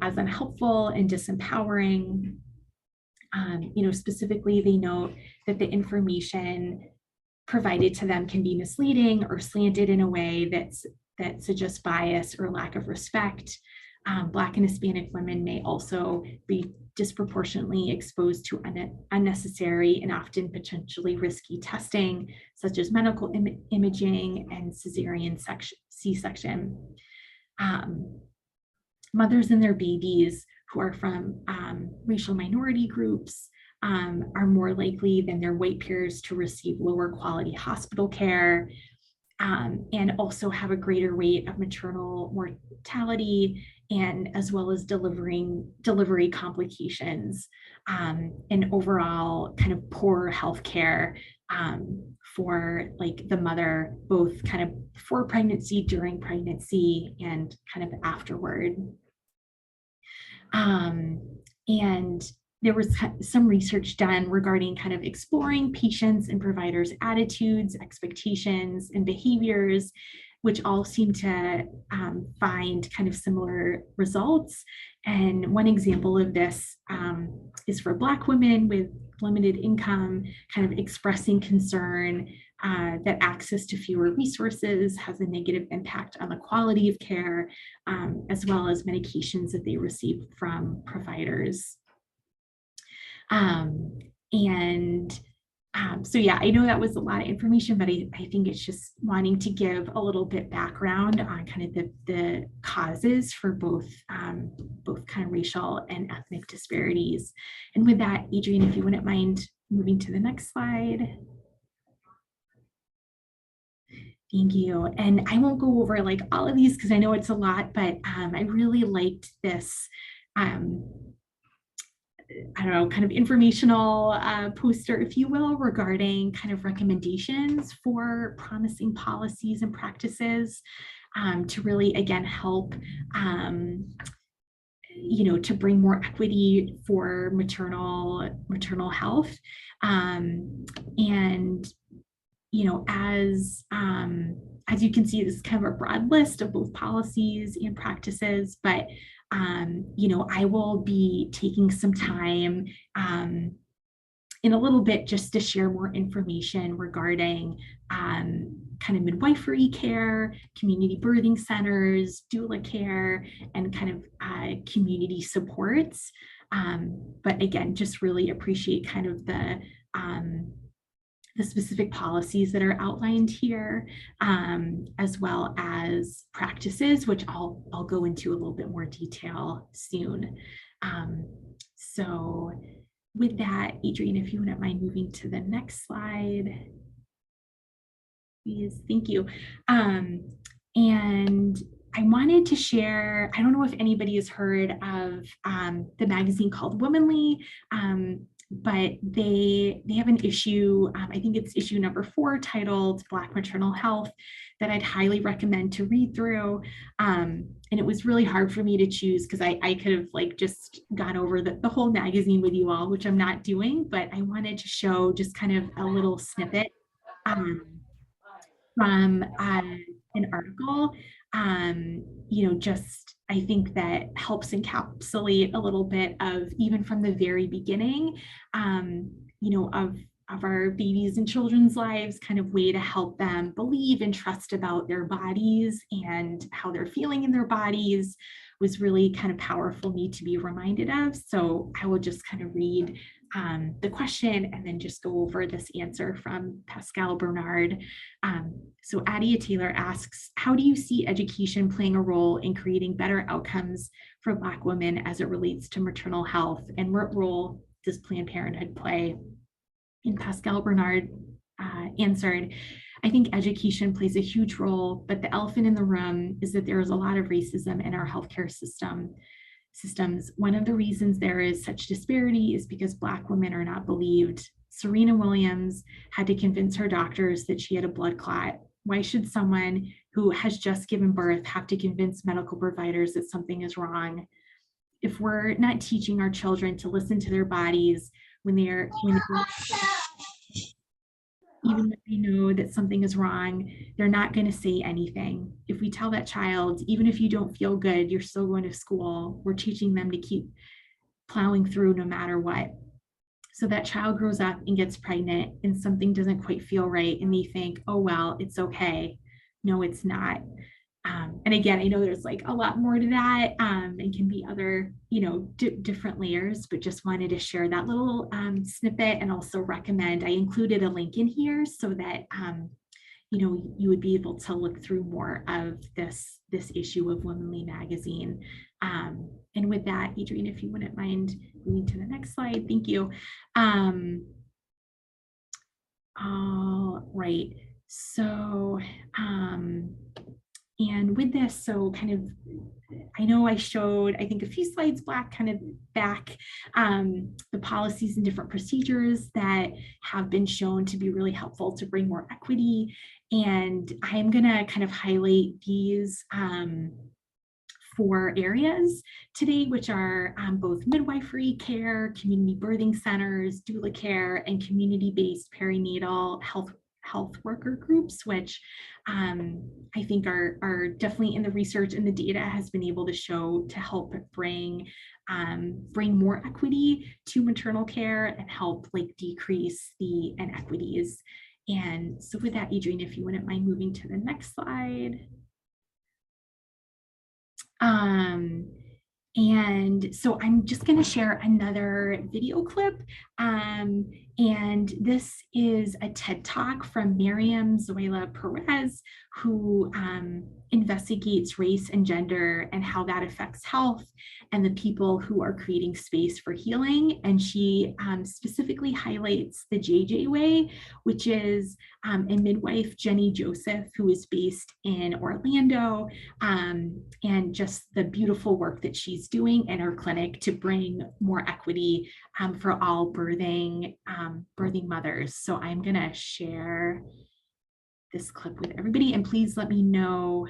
[SPEAKER 2] as unhelpful and disempowering. Specifically, they note that the information provided to them can be misleading or slanted in a way that suggests bias or lack of respect. Black and Hispanic women may also be disproportionately exposed to unnecessary and often potentially risky testing, such as medical imaging and cesarean C-section. Mothers and their babies who are from racial minority groups are more likely than their white peers to receive lower quality hospital care, and also have a greater rate of maternal mortality, and as well as delivery complications, and overall kind of poor healthcare for the mother, both kind of before pregnancy, during pregnancy, and kind of afterward. And there was some research done regarding kind of exploring patients' and providers' attitudes, expectations, and behaviors, which all seem to find kind of similar results. And one example of this is for Black women with limited income, kind of expressing concern that access to fewer resources has a negative impact on the quality of care, as well as medications that they receive from providers. So yeah, I know that was a lot of information, but I think it's just wanting to give a little bit background on kind of the causes for both kind of racial and ethnic disparities. And with that, Adrienne, if you wouldn't mind moving to the next slide. Thank you. And I won't go over all of these because I know it's a lot, but I really liked this kind of informational poster, if you will, regarding kind of recommendations for promising policies and practices to really, again, help to bring more equity for maternal health. And as you can see, this is kind of a broad list of both policies and practices, but I will be taking some time in a little bit just to share more information regarding kind of midwifery care, community birthing centers, doula care, and kind of community supports. But again, just really appreciate kind of the specific policies that are outlined here, as well as practices, which I'll go into a little bit more detail soon. So with that, Adrienne, if you wouldn't mind moving to the next slide. Please, thank you. And I wanted to share, I don't know if anybody has heard of the magazine called Womanly, but they have an issue, I think it's issue number 4, titled Black Maternal Health, that I'd highly recommend to read through. And it was really hard for me to choose because I could have just gone over the whole magazine with you all, which I'm not doing, but I wanted to show just kind of a little snippet from an article, just I think that helps encapsulate a little bit of, even from the very beginning, of our babies and children's lives, kind of way to help them believe and trust about their bodies and how they're feeling in their bodies, was really kind of powerful need to be reminded of. So I will just kind of read the question and then just go over this answer from Pascal Bernard. So Adia Taylor asks, how do you see education playing a role in creating better outcomes for Black women as it relates to maternal health? And what role does Planned Parenthood play? And Pascal Bernard answered, I think education plays a huge role, but the elephant in the room is that there is a lot of racism in our healthcare systems. One of the reasons there is such disparity is because Black women are not believed. Serena Williams had to convince her doctors that she had a blood clot. Why should someone who has just given birth have to convince medical providers that something is wrong? If we're not teaching our children to listen to their bodies when even if they know that something is wrong, they're not going to say anything. If we tell that child, even if you don't feel good, you're still going to school, we're teaching them to keep plowing through no matter what. So that child grows up and gets pregnant and something doesn't quite feel right and they think, oh, well, it's okay. No, it's not. And again, I know there's a lot more to that and can be other, different layers, but just wanted to share that little snippet, and also recommend, I included a link in here so that, you would be able to look through more of this issue of Womanly magazine. And with that, Adrienne, if you wouldn't mind moving to the next slide, thank you. All right, so, and with this, so kind of, I know I showed, I think a few slides back, the policies and different procedures that have been shown to be really helpful to bring more equity. And I'm gonna kind of highlight these 4 areas today, which are both midwifery care, community birthing centers, doula care, and community-based perinatal health worker groups, which I think are definitely in the research, and the data has been able to show to help bring more equity to maternal care and help decrease the inequities. And so with that, Adrienne, if you wouldn't mind moving to the next slide. And so I'm just going to share another video clip. And this is a TED Talk from Miriam Zoila Perez, who investigates race and gender and how that affects health and the people who are creating space for healing. And she specifically highlights the JJ Way, which is a midwife, Jenny Joseph, who is based in Orlando, and just the beautiful work that she's doing in her clinic to bring more equity for all birthing mothers. So I'm gonna share this clip with everybody, and please let me know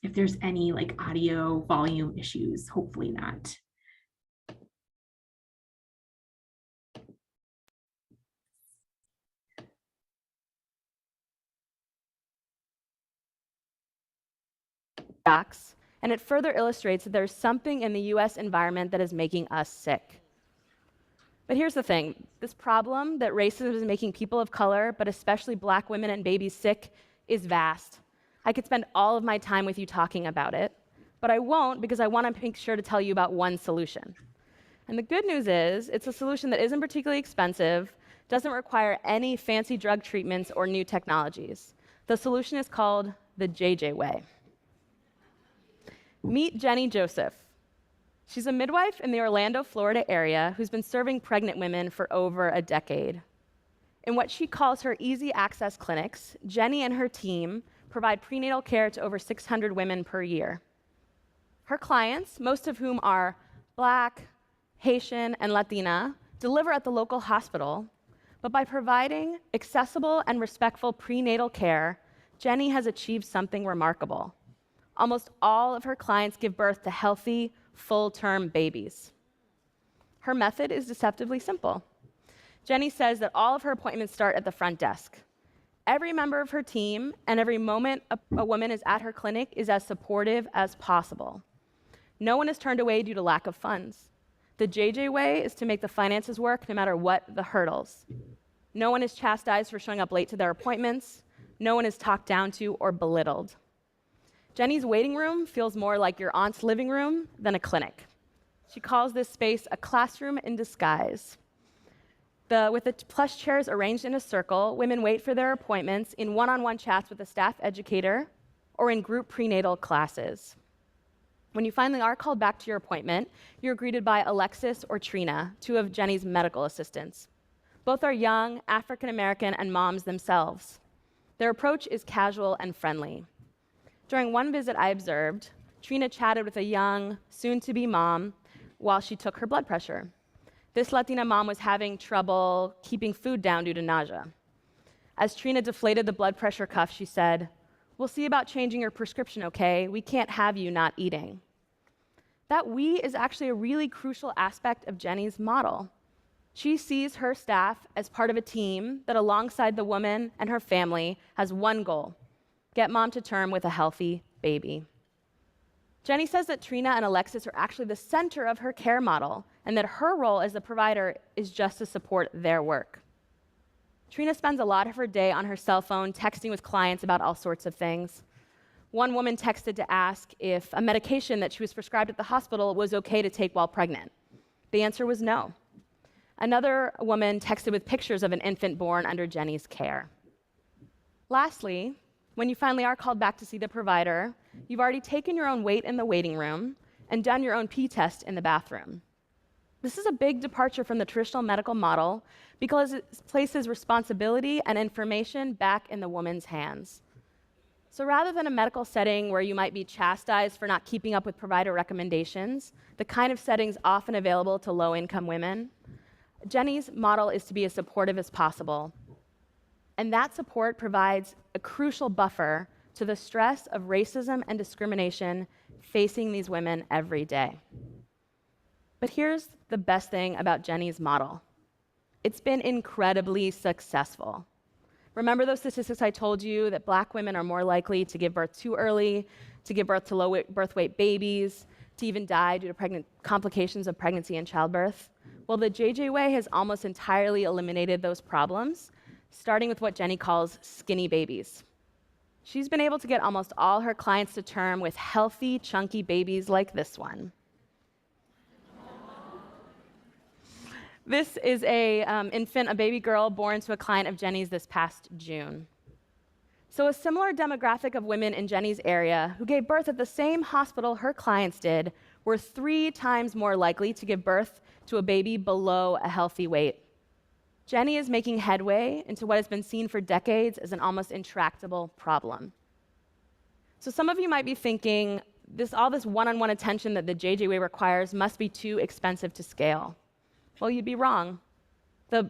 [SPEAKER 2] if there's any like audio volume issues, hopefully not.
[SPEAKER 9] And it further illustrates that there's something in the US environment that is making us sick. But here's the thing, this problem that racism is making people of color, but especially Black women and babies sick, is vast. I could spend all of my time with you talking about it, but I won't because I want to make sure to tell you about one solution. And the good news is, it's a solution that isn't particularly expensive, doesn't require any fancy drug treatments or new technologies. The solution is called the JJ Way. Meet Jenny Joseph. She's a midwife in the Orlando, Florida area who's been serving pregnant women for over a decade. In what she calls her easy access clinics, Jenny and her team provide prenatal care to over 600 women per year. Her clients, most of whom are Black, Haitian, and Latina, deliver at the local hospital, but by providing accessible and respectful prenatal care, Jenny has achieved something remarkable. Almost all of her clients give birth to healthy, full-term babies. Her method is deceptively simple. Jenny says that all of her appointments start at the front desk. Every member of her team and every moment a woman is at her clinic is as supportive as possible. No one is turned away due to lack of funds. The JJ Way is to make the finances work no matter what the hurdles. No one is chastised for showing up late to their appointments. No one is talked down to or belittled. Jenny's waiting room feels more like your aunt's living room than a clinic. She calls this space a classroom in disguise. With the plush chairs arranged in a circle, women wait for their appointments in one-on-one chats with a staff educator or in group prenatal classes. When you finally are called back to your appointment, you're greeted by Alexis or Trina, two of Jenny's medical assistants. Both are young, African American, and moms themselves. Their approach is casual and friendly. During one visit I observed, Trina chatted with a young, soon-to-be mom while she took her blood pressure. This Latina mom was having trouble keeping food down due to nausea. As Trina deflated the blood pressure cuff, she said, "We'll see about changing your prescription, okay? We can't have you not eating." That "we" is actually a really crucial aspect of Jenny's model. She sees her staff as part of a team that, alongside the woman and her family, has one goal: get mom to term with a healthy baby. Jenny says that Trina and Alexis are actually the center of her care model, and that her role as the provider is just to support their work. Trina spends a lot of her day on her cell phone texting with clients about all sorts of things. One woman texted to ask if a medication that she was prescribed at the hospital was okay to take while pregnant. The answer was no. Another woman texted with pictures of an infant born under Jenny's care. Lastly, when you finally are called back to see the provider, you've already taken your own weight in the waiting room and done your own pee test in the bathroom. This is a big departure from the traditional medical model because it places responsibility and information back in the woman's hands. So rather than a medical setting where you might be chastised for not keeping up with provider recommendations, the kind of settings often available to low-income women, Jenny's model is to be as supportive as possible. And that support provides a crucial buffer to the stress of racism and discrimination facing these women every day. But here's the best thing about Jenny's model. It's been incredibly successful. Remember those statistics I told you that Black women are more likely to give birth too early, to give birth to low birth weight babies, to even die due to complications of pregnancy and childbirth? Well, the JJ Way has almost entirely eliminated those problems, starting with what Jenny calls skinny babies. She's been able to get almost all her clients to term with healthy, chunky babies like this one. This is a baby girl born to a client of Jenny's this past June. So a similar demographic of women in Jenny's area who gave birth at the same hospital her clients did were 3 times more likely to give birth to a baby below a healthy weight. Jenny is making headway into what has been seen for decades as an almost intractable problem. So some of you might be thinking, all this one-on-one attention that the JJ Way requires must be too expensive to scale. Well, you'd be wrong. The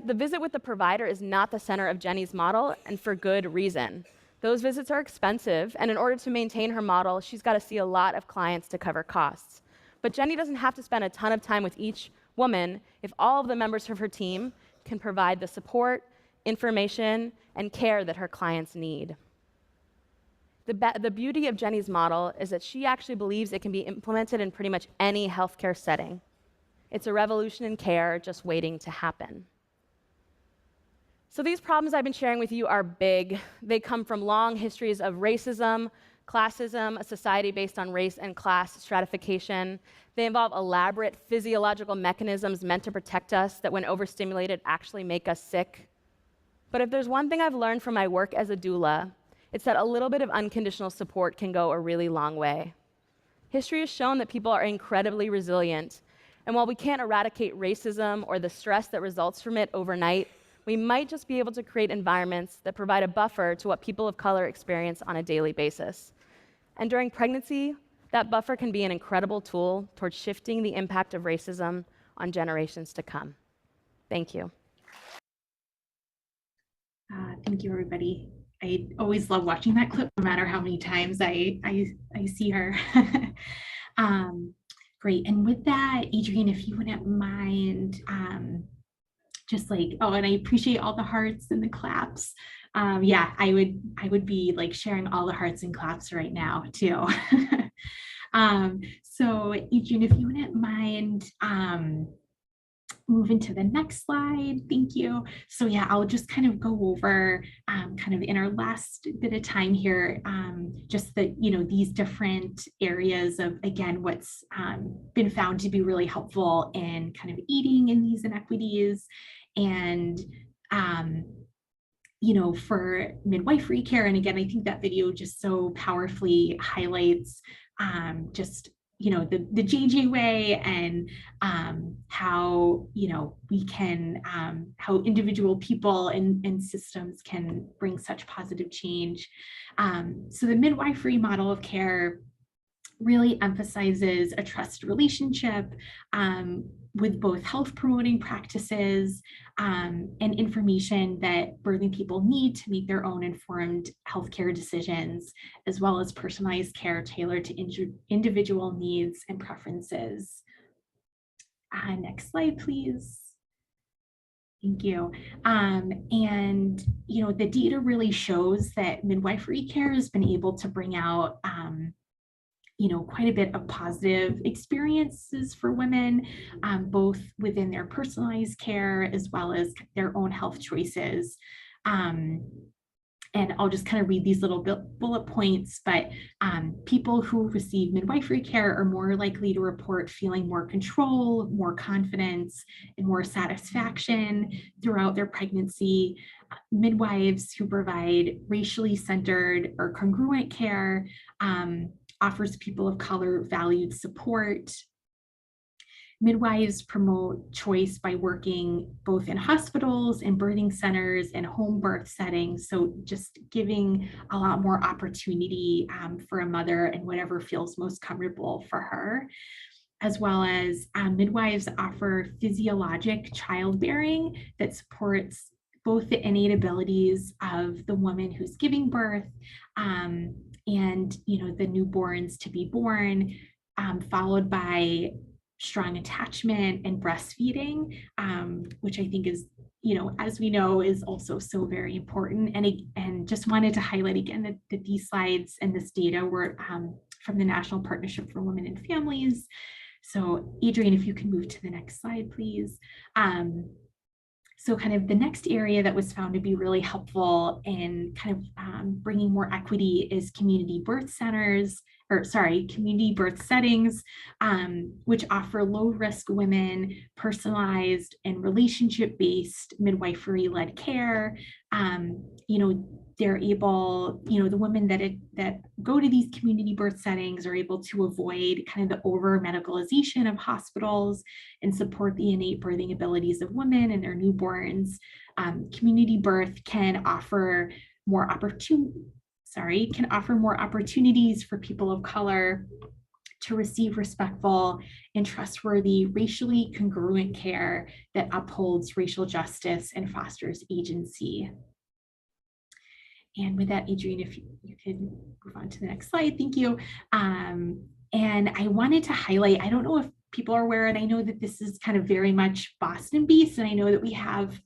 [SPEAKER 9] visit with the provider is not the center of Jenny's model, and for good reason. Those visits are expensive, and in order to maintain her model, she's got to see a lot of clients to cover costs. But Jenny doesn't have to spend a ton of time with each woman if all of the members of her team can provide the support, information, and care that her clients need. The beauty of Jenny's model is that she actually believes it can be implemented in pretty much any healthcare setting. It's a revolution in care just waiting to happen. So these problems I've been sharing with you are big. They come from long histories of racism, classism, a society based on race and class stratification. They involve elaborate physiological mechanisms meant to protect us that when overstimulated actually make us sick. But if there's one thing I've learned from my work as a doula, it's that a little bit of unconditional support can go a really long way. History has shown that people are incredibly resilient, and while we can't eradicate racism or the stress that results from it overnight, we might just be able to create environments that provide a buffer to what people of color experience on a daily basis. And during pregnancy, that buffer can be an incredible tool towards shifting the impact of racism on generations to come. Thank you.
[SPEAKER 2] Thank you, everybody. I always love watching that clip, no matter how many times I see her. Great. And with that, Adrienne, if you wouldn't mind, just like, oh, and I appreciate all the hearts and the claps. Yeah, I would be like sharing all the hearts and claps right now too. So Adrienne, if you wouldn't mind, moving to the next slide. Thank you. So yeah, I'll just kind of go over kind of in our last bit of time here, just that, these different areas of, again, what's been found to be really helpful in kind of eating in these inequities. And for midwifery care. And again, I think that video just so powerfully highlights just the JJ way and how we can how individual people and systems can bring such positive change. So the midwifery model of care really emphasizes a trust relationship with both health promoting practices and information that birthing people need to make their own informed healthcare decisions, as well as personalized care tailored to individual needs and preferences. Next slide, please. Thank you. And the data really shows that midwifery care has been able to bring out quite a bit of positive experiences for women, both within their personalized care as well as their own health choices. And I'll just kind of read these little bullet points, but people who receive midwifery care are more likely to report feeling more control, more confidence, and more satisfaction throughout their pregnancy. Midwives who provide racially centered or congruent care offers people of color valued support. Midwives promote choice by working both in hospitals and birthing centers and home birth settings. So just giving a lot more opportunity for a mother and whatever feels most comfortable for her. As well as midwives offer physiologic childbearing that supports both the innate abilities of the woman who's giving birth and the newborns to be born, followed by strong attachment and breastfeeding, which I think is, as we know, is also so very important. And just wanted to highlight again that these slides and this data were from the National Partnership for Women and Families. So Adrienne, if you can move to the next slide, please. So kind of the next area that was found to be really helpful in kind of bringing more equity is community birth settings, which offer low-risk women personalized and relationship-based midwifery-led care. They're able, the women that go to these community birth settings are able to avoid kind of the over-medicalization of hospitals and support the innate birthing abilities of women and their newborns. Community birth can offer more opportunities for people of color to receive respectful and trustworthy, racially congruent care that upholds racial justice and fosters agency. And with that, Adrienne, if you could move on to the next slide, thank you. And I wanted to highlight, I don't know if people are aware, and I know that this is kind of very much Boston based, and I know that we have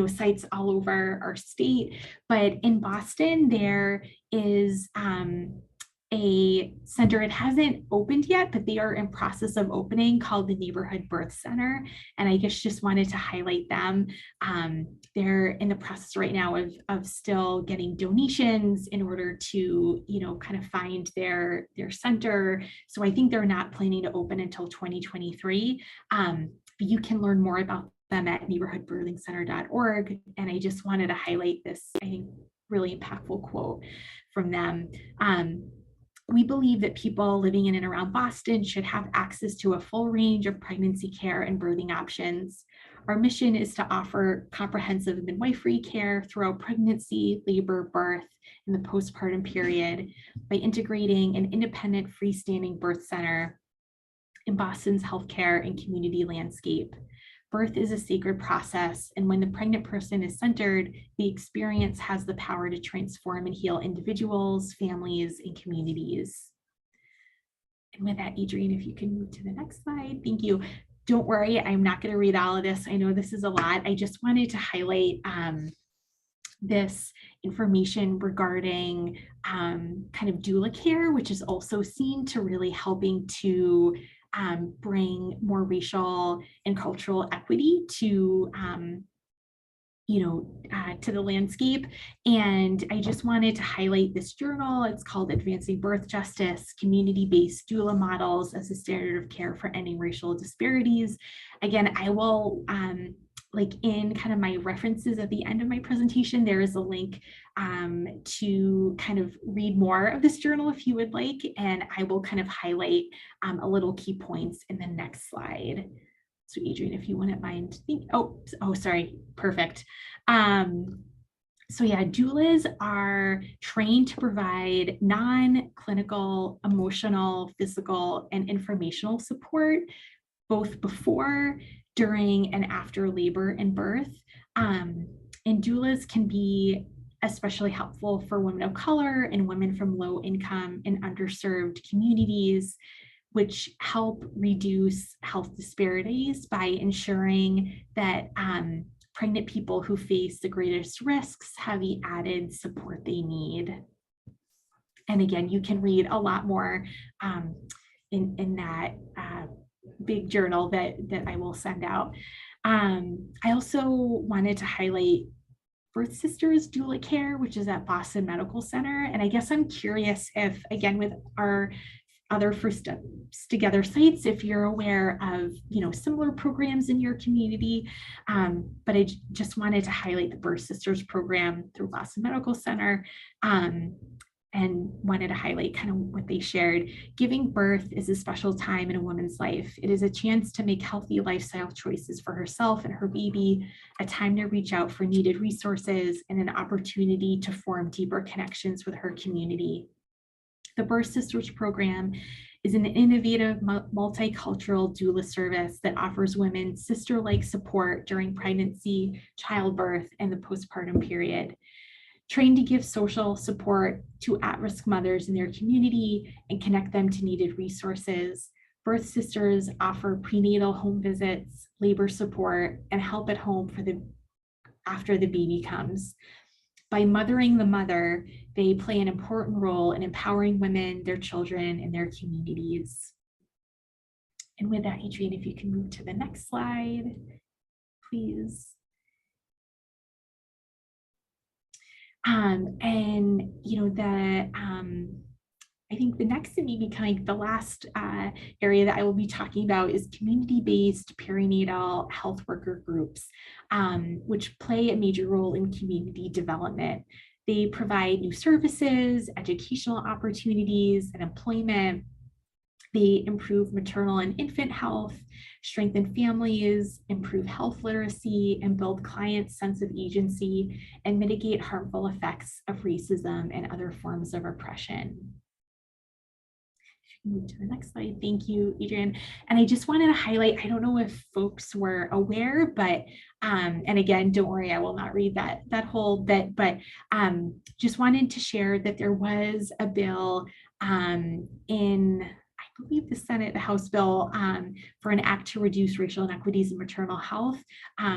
[SPEAKER 2] sites all over our state, but in Boston there is a center. It hasn't opened yet, but they are in process of opening, called the Neighborhood Birth Center. And I just wanted to highlight them. They're in the process right now of still getting donations in order to, kind of find their center. So I think they're not planning to open until 2023. But you can learn more about them at neighborhoodbirthingcenter.org. And I just wanted to highlight this, I think, really impactful quote from them. We believe that people living in and around Boston should have access to a full range of pregnancy care and birthing options. Our mission is to offer comprehensive midwifery care throughout pregnancy, labor, birth, and the postpartum period by integrating an independent freestanding birth center in Boston's healthcare and community landscape. Birth is a sacred process, and when the pregnant person is centered, the experience has the power to transform and heal individuals, families, and communities. And with that, Adrienne, if you can move to the next slide. Thank you. Don't worry, I'm not going to read all of this. I know this is a lot. I just wanted to highlight this information regarding kind of doula care, which is also seen to really helping to bring more racial and cultural equity to to the landscape. And I just wanted to highlight this journal. It's called Advancing Birth Justice, Community-Based Doula Models as a Standard of Care for Ending Racial Disparities. Again, I will, in kind of my references at the end of my presentation, there is a link to kind of read more of this journal if you would like, and I will kind of highlight a little key points in the next slide. So Adrienne, if you wouldn't mind, sorry, perfect. So yeah, doulas are trained to provide non-clinical, emotional, physical, and informational support, both before, during, and after labor and birth. And doulas can be especially helpful for women of color and women from low income and underserved communities, which help reduce health disparities by ensuring that pregnant people who face the greatest risks have the added support they need. And again, you can read a lot more in that big journal that I will send out. I also wanted to highlight Birth Sisters Doula Care, which is at Boston Medical Center. And I guess I'm curious if, again, with our other First Steps Together sites, if you're aware of similar programs in your community, but I just wanted to highlight the Birth Sisters program through Boston Medical Center, and wanted to highlight kind of what they shared. Giving birth is a special time in a woman's life. It is a chance to make healthy lifestyle choices for herself and her baby, a time to reach out for needed resources, and an opportunity to form deeper connections with her community. The Birth Sisters program is an innovative multicultural doula service that offers women sister-like support during pregnancy, childbirth, and the postpartum period. Trained to give social support to at-risk mothers in their community and connect them to needed resources, Birth Sisters offer prenatal home visits, labor support, and help at home after the baby comes. By mothering the mother, they play an important role in empowering women, their children, and their communities. And with that, Adrienne, if you can move to the next slide, please. I think the next and maybe kind of the last area that I will be talking about is community-based perinatal health worker groups, which play a major role in community development. They provide new services, educational opportunities, and employment. They improve maternal and infant health, strengthen families, improve health literacy, and build clients' sense of agency, and mitigate harmful effects of racism and other forms of oppression. move to the next slide. Thank you, Adrian. And I just wanted to highlight, I don't know if folks were aware, but, and again, don't worry, I will not read that whole bit, but just wanted to share that there was a bill in, I believe the Senate, the House bill for an act to reduce racial inequities in maternal health,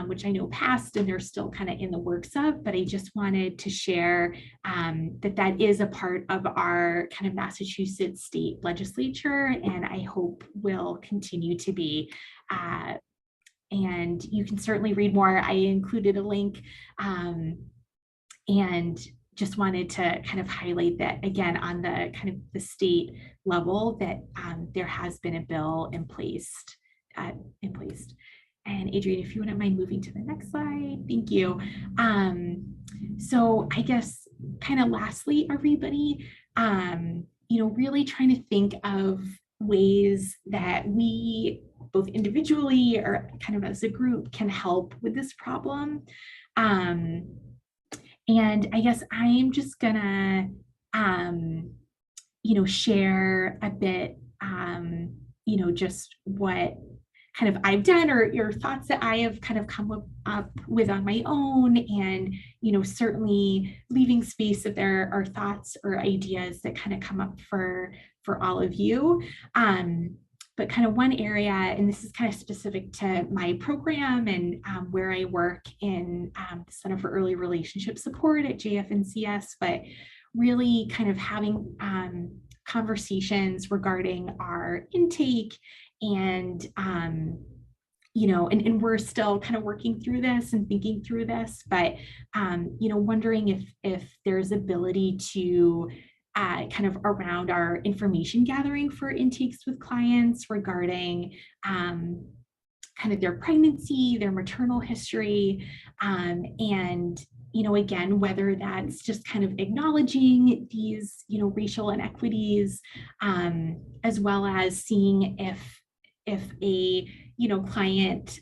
[SPEAKER 2] which I know passed and they're still kind of in the works of, but I just wanted to share that is a part of our kind of Massachusetts state legislature, and I hope will continue to be. And you can certainly read more. I included a link and just wanted to kind of highlight that again on the kind of the state level that there has been a bill in place. And Adrian, if you wouldn't mind moving to the next slide, thank you. So I guess kind of lastly, everybody, really trying to think of ways that we both individually or kind of as a group can help with this problem. And I guess I'm just gonna, share a bit, just what kind of I've done or your thoughts that I have kind of come up with on my own, and, certainly leaving space if there are thoughts or ideas that kind of come up for all of you. But kind of one area, and this is kind of specific to my program and where I work in the Center for Early Relationship Support at JFNCS, but really kind of having conversations regarding our intake and, and we're still kind of working through this and thinking through this, but, wondering if there's ability to kind of around our information gathering for intakes with clients regarding kind of their pregnancy, their maternal history, and again, whether that's just kind of acknowledging these racial inequities, as well as seeing if a client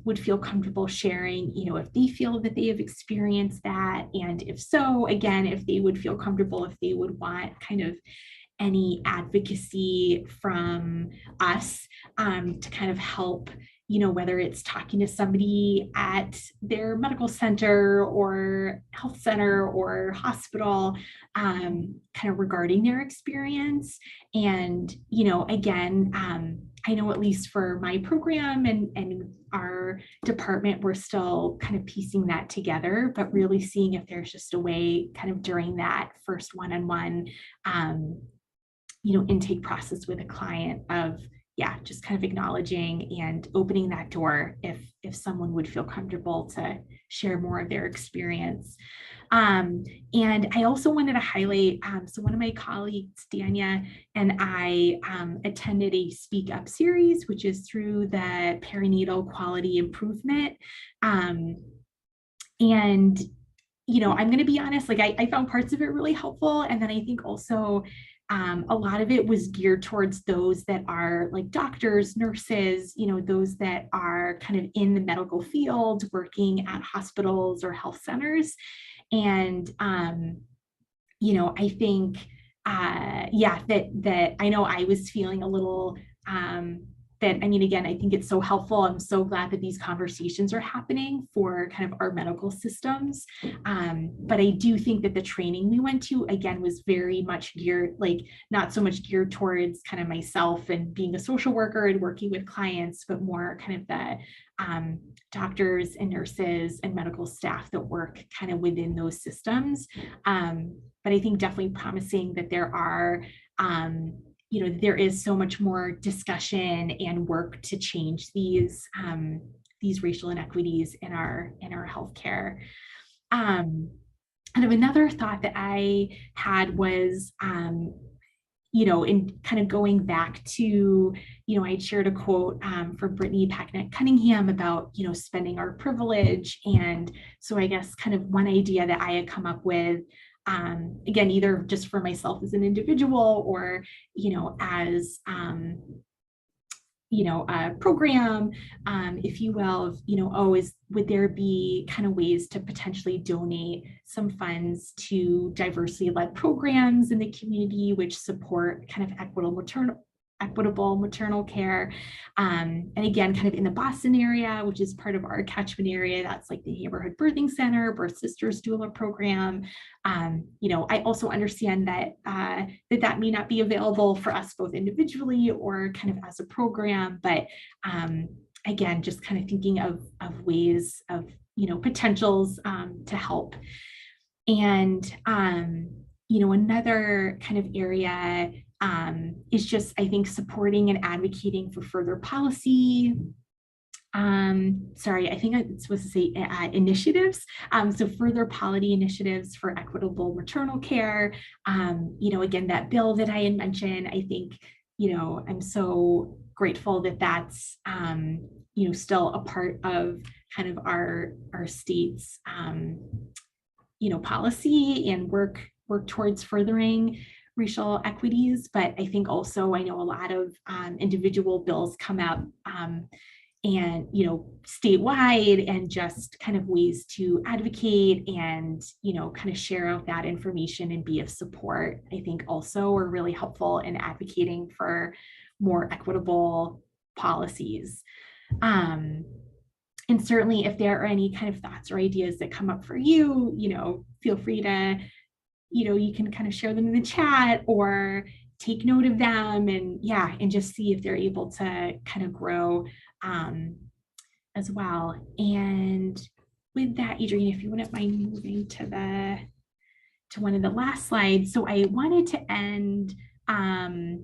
[SPEAKER 2] would feel comfortable sharing, if they feel that they have experienced that, and if so, again, if they would feel comfortable, if they would want kind of any advocacy from us to kind of help, whether it's talking to somebody at their medical center or health center or hospital, kind of regarding their experience. And, again, I know at least for my program and our department, we're still kind of piecing that together, but really seeing if there's just a way kind of during that first one-on-one, intake process with a client of, just kind of acknowledging and opening that door if someone would feel comfortable to share more of their experience. And I also wanted to highlight, so one of my colleagues, Dania, and I attended a Speak Up series, which is through the Perinatal Quality Improvement. And, I'm going to be honest, like I found parts of it really helpful. And then I think also a lot of it was geared towards those that are like doctors, nurses, those that are kind of in the medical field, working at hospitals or health centers. And, I think, that I know I was feeling a little, again, I think it's so helpful. I'm so glad that these conversations are happening for kind of our medical systems. But I do think that the training we went to, again, was very much geared, like not so much geared towards kind of myself and being a social worker and working with clients, but more kind of the doctors and nurses and medical staff that work kind of within those systems. But I think definitely promising that there are, there is so much more discussion and work to change these racial inequities in our healthcare. Kind of another thought that I had was, in kind of going back to, I shared a quote for Brittany Packnett Cunningham about, spending our privilege. And so I guess kind of one idea that I had come up with, again, either just for myself as an individual or, as program, if you will, of, would there be kind of ways to potentially donate some funds to diversity-led programs in the community which support kind of equitable maternal care. And again, kind of in the Boston area, which is part of our catchment area, that's like the Neighborhood Birthing Center, Birth Sisters Doula program. I also understand that that may not be available for us both individually or kind of as a program, but again, just kind of thinking of ways of, potentials to help. And, another kind of area is just, I think, supporting and advocating for further policy. Sorry, I think I'm supposed to say initiatives. So further policy initiatives for equitable maternal care. Again, that bill that I had mentioned, I think, I'm so grateful that that's, still a part of kind of our state's, policy and work towards furthering racial equities. But I think also, I know a lot of individual bills come up and, statewide, and just kind of ways to advocate and, kind of share out that information and be of support, I think also are really helpful in advocating for more equitable policies. And certainly if there are any kind of thoughts or ideas that come up for you, feel free to, you can kind of share them in the chat or take note of them, and just see if they're able to kind of grow as well. And with that, Adrienne, if you wouldn't mind moving to one of the last slides. So I wanted to end on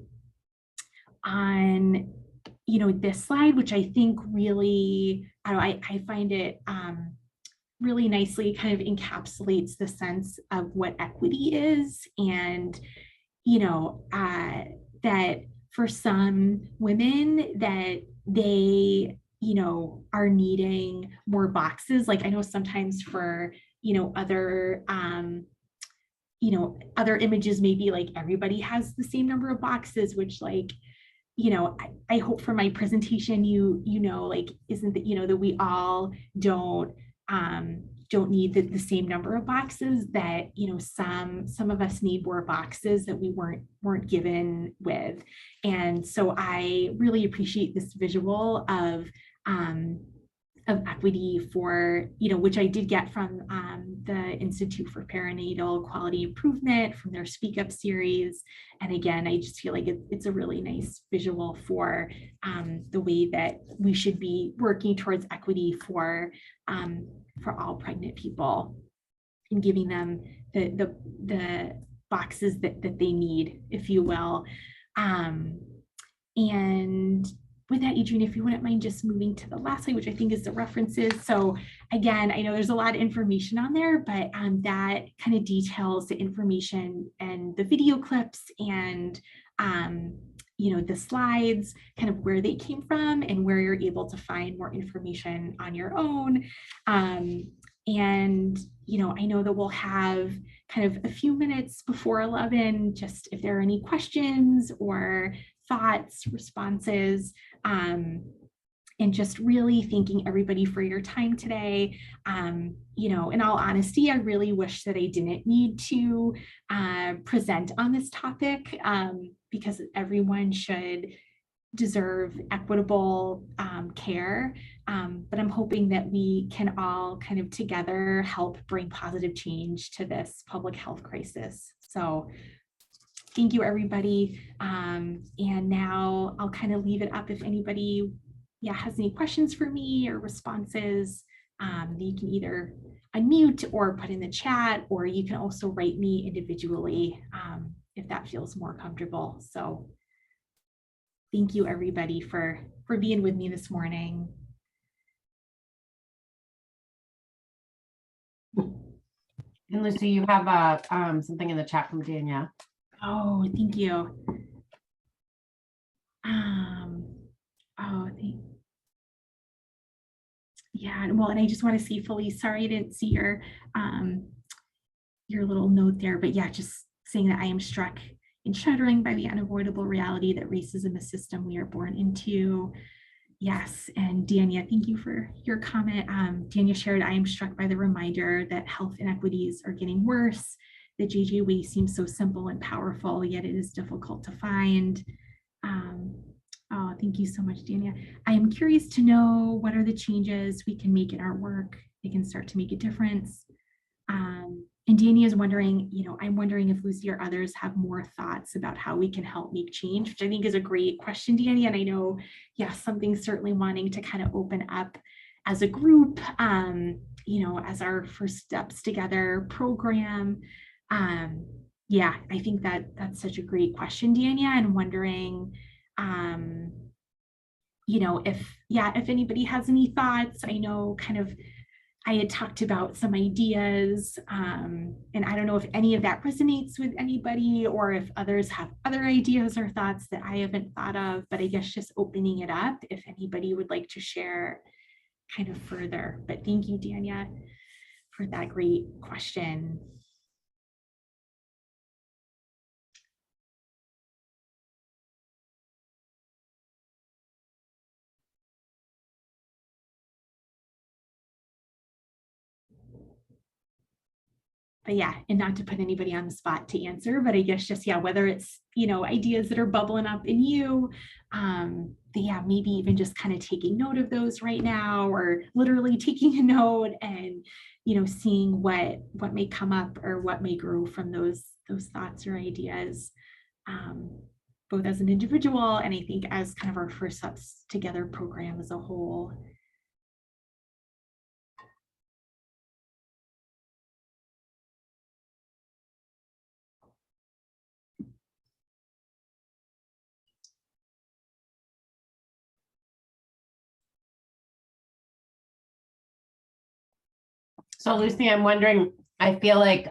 [SPEAKER 2] this slide, which I think really, I find it really nicely kind of encapsulates the sense of what equity is. And, that for some women that they, are needing more boxes. Like I know sometimes for, other, other images, maybe like everybody has the same number of boxes, which like, I hope for my presentation, like, isn't that, that we all don't need the same number of boxes, that, some of us need more boxes that we weren't given with. And so I really appreciate this visual of equity for, which I did get from the Institute for Perinatal Quality Improvement from their Speak Up series. And again, I just feel like it's a really nice visual for the way that we should be working towards equity for all pregnant people and giving them the boxes that they need, if you will. And with that, Adrienne, if you wouldn't mind just moving to the last slide, which I think is the references. So again, I know there's a lot of information on there, but that kind of details the information and the video clips and the slides, kind of where they came from and where you're able to find more information on your own. And I know that we'll have kind of a few minutes before 11, just if there are any questions or thoughts, responses, and just really thanking everybody for your time today. In all honesty, I really wish that I didn't need to present on this topic, because everyone should deserve equitable care. But I'm hoping that we can all kind of together help bring positive change to this public health crisis. So thank you, everybody. And now I'll kind of leave it up if anybody has any questions for me or responses. You can either unmute or put in the chat, or you can also write me individually if that feels more comfortable. So thank you, everybody, for being with me this morning.
[SPEAKER 1] And Lucy, you have something in the chat from Danielle.
[SPEAKER 2] Oh, thank you. Well, and I just want to say, Felice, sorry I didn't see your little note there, but just saying that I am struck, and shuddering by the unavoidable reality that race is a system we are born into. Yes, and Dania, thank you for your comment. Dania shared, I am struck by the reminder that health inequities are getting worse. The JJ way seems so simple and powerful, yet it is difficult to find. Oh, thank you so much, Dania. I am curious to know what are the changes we can make in our work that can start to make a difference. And Dania is wondering, I'm wondering if Lucy or others have more thoughts about how we can help make change, which I think is a great question, Dania. And I know, something certainly wanting to kind of open up as a group, as our First Steps Together program. I think that's such a great question, Dania, and wondering, if anybody has any thoughts. I know I had talked about some ideas, and I don't know if any of that resonates with anybody or if others have other ideas or thoughts that I haven't thought of, but I guess just opening it up if anybody would like to share kind of further. But thank you, Dania, for that great question. But and not to put anybody on the spot to answer, but I guess just, whether it's, ideas that are bubbling up in you, maybe even just kind of taking note of those right now, or literally taking a note and, seeing what may come up or what may grow from those thoughts or ideas, both as an individual and I think as kind of our First Steps Together program as a whole.
[SPEAKER 1] So Lucy, I'm wondering, I feel like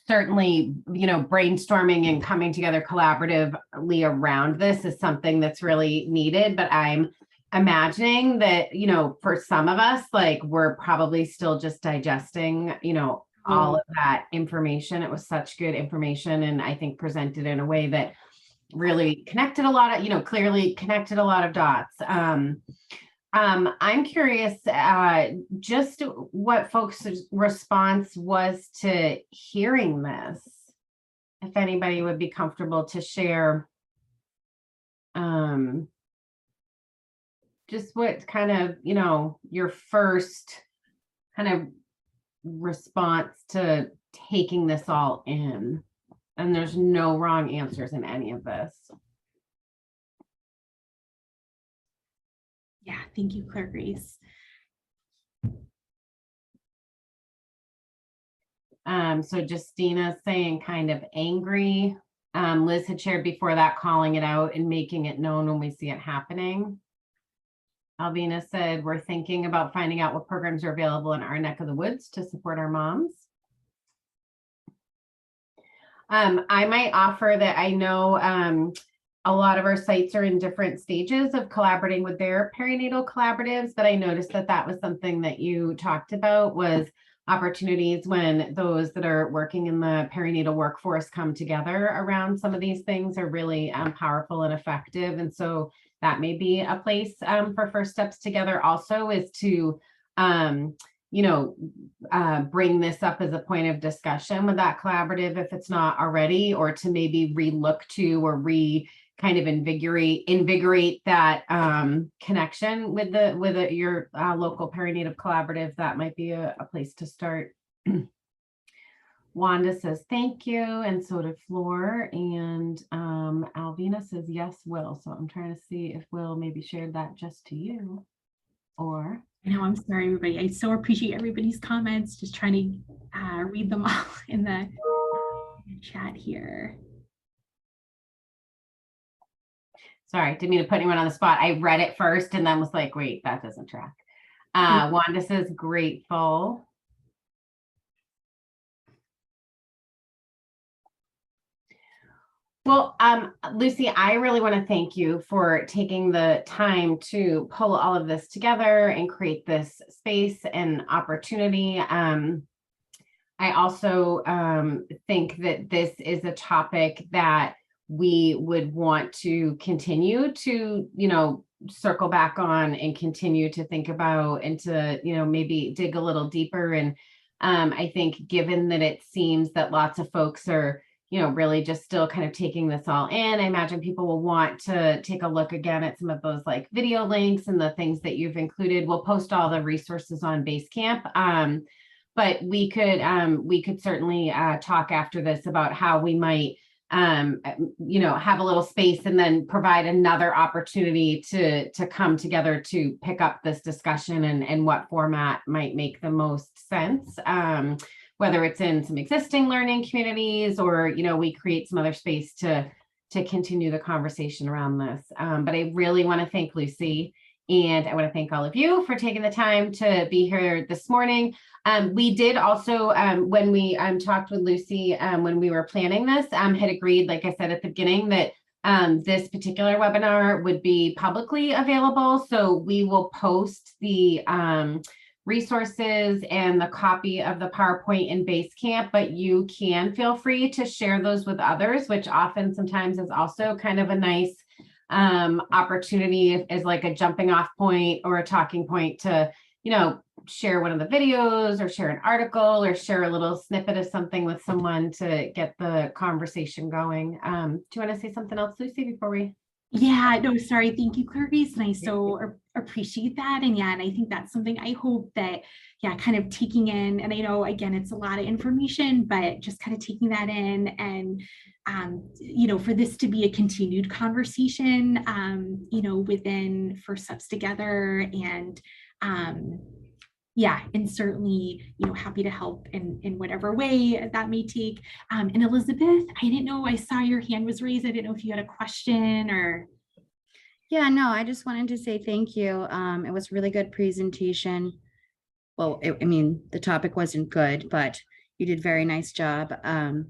[SPEAKER 1] certainly, brainstorming and coming together collaboratively around this is something that's really needed, but I'm imagining that, for some of us, like we're probably still just digesting, all of that information. It was such good information, and I think presented in a way that really connected a lot of, clearly connected a lot of dots. I'm curious just what folks' response was to hearing this. If anybody would be comfortable to share just what kind of, your first kind of response to taking this all in. And there's no wrong answers in any of this.
[SPEAKER 2] Yeah, thank you, Claire Grace.
[SPEAKER 1] So Justina saying kind of angry. Liz had shared before that, calling it out and making it known when we see it happening. Alvina said, we're thinking about finding out what programs are available in our neck of the woods to support our moms. I might offer that I know a lot of our sites are in different stages of collaborating with their perinatal collaboratives, but I noticed that was something that you talked about, was opportunities when those that are working in the perinatal workforce come together around some of these things are really powerful and effective. And so that may be a place for First Steps Together also, is to bring this up as a point of discussion with that collaborative if it's not already, or to maybe re-look to or kind of invigorate that connection with your local perinatal collaborative. That might be a place to start. Wanda says thank you, and so did Floor, and Alvina says yes, Will. So I'm trying to see if Will maybe shared that just to you, or.
[SPEAKER 2] I know, I'm sorry, everybody. I so appreciate everybody's comments. Just trying to read them all in the chat here.
[SPEAKER 1] Sorry, didn't mean to put anyone on the spot. I read it first and then was like, wait, that doesn't track. Wanda says grateful. Well, Lucy, I really want to thank you for taking the time to pull all of this together and create this space and opportunity. I also think that this is a topic that we would want to continue to, circle back on and continue to think about and to, maybe dig a little deeper. And I think given that it seems that lots of folks are, really just still kind of taking this all in, I imagine people will want to take a look again at some of those like video links and the things that you've included. We'll post all the resources on Basecamp. But we could certainly talk after this about how we might have a little space and then provide another opportunity to come together to pick up this discussion and what format might make the most sense, whether it's in some existing learning communities or, we create some other space to continue the conversation around this. But I really want to thank Lucy, and I want to thank all of you for taking the time to be here this morning. We did also, when we talked with Lucy, when we were planning this, had agreed, like I said at the beginning, that this particular webinar would be publicly available. So we will post the resources and the copy of the PowerPoint in Basecamp, but you can feel free to share those with others, which often sometimes is also kind of a nice opportunity as like a jumping off point or a talking point to, share one of the videos or share an article or share a little snippet of something with someone to get the conversation going. Do you want to say something else, Lucy, before we?
[SPEAKER 2] Yeah, no, sorry. Thank you, Clarice. And I so appreciate that. And yeah, and I think that's something I hope that, kind of taking in, and I know, again, it's a lot of information, but just kind of taking that in and, for this to be a continued conversation, within First Steps Together. And and certainly, happy to help in whatever way that may take. And Elizabeth, I didn't know, I saw your hand was raised. I didn't know if you had a question or.
[SPEAKER 10] Yeah, no, I just wanted to say thank you. It was a really good presentation. Well, the topic wasn't good, but you did a very nice job. And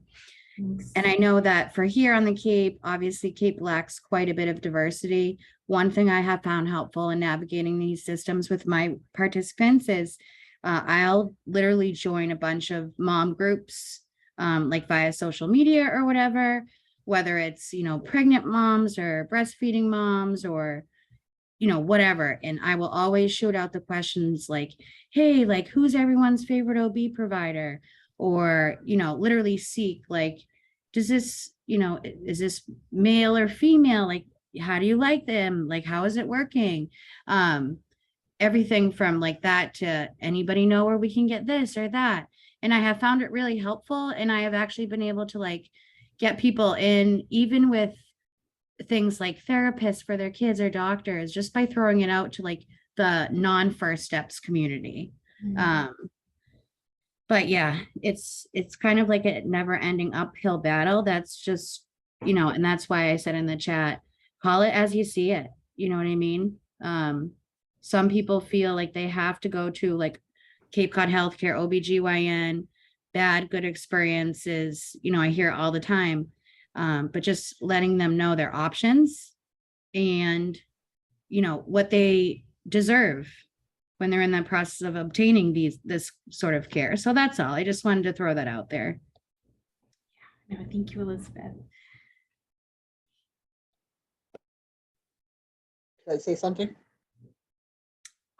[SPEAKER 10] I know that for here on the Cape, obviously Cape lacks quite a bit of diversity. One thing I have found helpful in navigating these systems with my participants is I'll literally join a bunch of mom groups, like via social media or whatever, whether it's, pregnant moms or breastfeeding moms or, whatever. And I will always shoot out the questions like, hey, like, who's everyone's favorite OB provider? Or, literally seek like, does this, is this male or female? Like, how do you like them? Like, how is it working? Everything from like that to anybody know where we can get this or that. And I have found it really helpful. And I have actually been able to like get people in, even with things like therapists for their kids or doctors, just by throwing it out to like the non-First Steps community. But yeah, it's kind of like a never ending uphill battle. That's just, and that's why I said in the chat, call it as you see it. You know what I mean? Some people feel like they have to go to like Cape Cod Healthcare, OBGYN, bad, good experiences. I hear it all the time. But just letting them know their options and, what they deserve when they're in that process of obtaining this sort of care. So that's all. I just wanted to throw that out there.
[SPEAKER 2] No, thank you, Elizabeth.
[SPEAKER 11] Can I say something?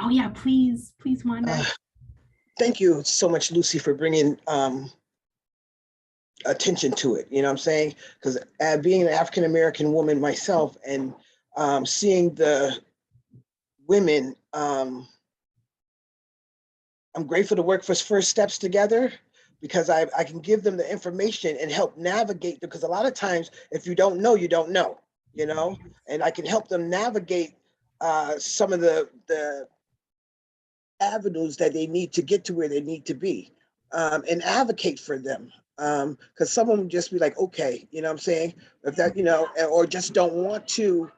[SPEAKER 2] Oh yeah, please, Wanda.
[SPEAKER 11] Thank you so much, Lucy, for bringing attention to it. You know what I'm saying? Because being an African-American woman myself and seeing the women, I'm grateful to work for First Steps Together because I can give them the information and help navigate, because a lot of times if you don't know, you don't know, and I can help them navigate some of the avenues that they need to get to where they need to be, and advocate for them. Because some of them just be like, okay, you know what I'm saying? If that, or just don't want to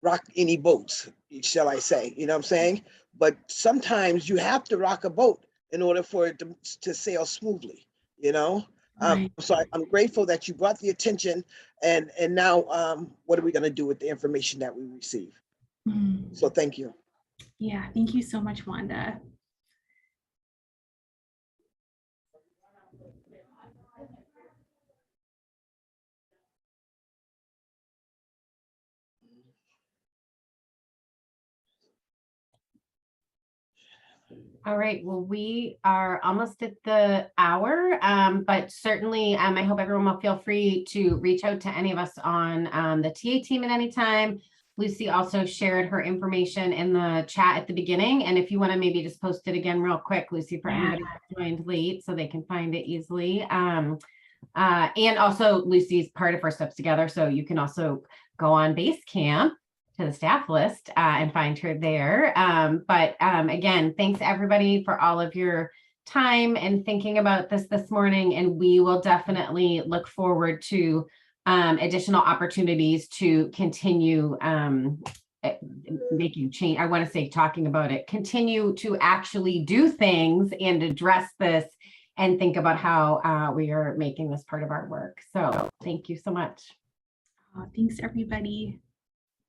[SPEAKER 11] rock any boats, shall I say, you know what I'm saying? But sometimes you have to rock a boat in order for it to sail smoothly,
[SPEAKER 2] Right.
[SPEAKER 11] So I'm grateful that you brought the attention, and now what are we going to do with the information that we receive? So thank you.
[SPEAKER 2] Yeah, thank you so much, Wanda.
[SPEAKER 1] All right, well, we are almost at the hour, but certainly I hope everyone will feel free to reach out to any of us on the TA team at any time. Lucy also shared her information in the chat at the beginning, and if you want to maybe just post it again real quick, Lucy, for anybody that joined late so they can find it easily. And also Lucy's part of First Steps Together, so you can also go on Basecamp to the staff list and find her there. But again, thanks everybody for all of your time and thinking about this morning. And we will definitely look forward to additional opportunities to continue making change. I want to say talking about it, continue to actually do things and address this and think about how we are making this part of our work. So thank you so much.
[SPEAKER 2] Thanks, everybody.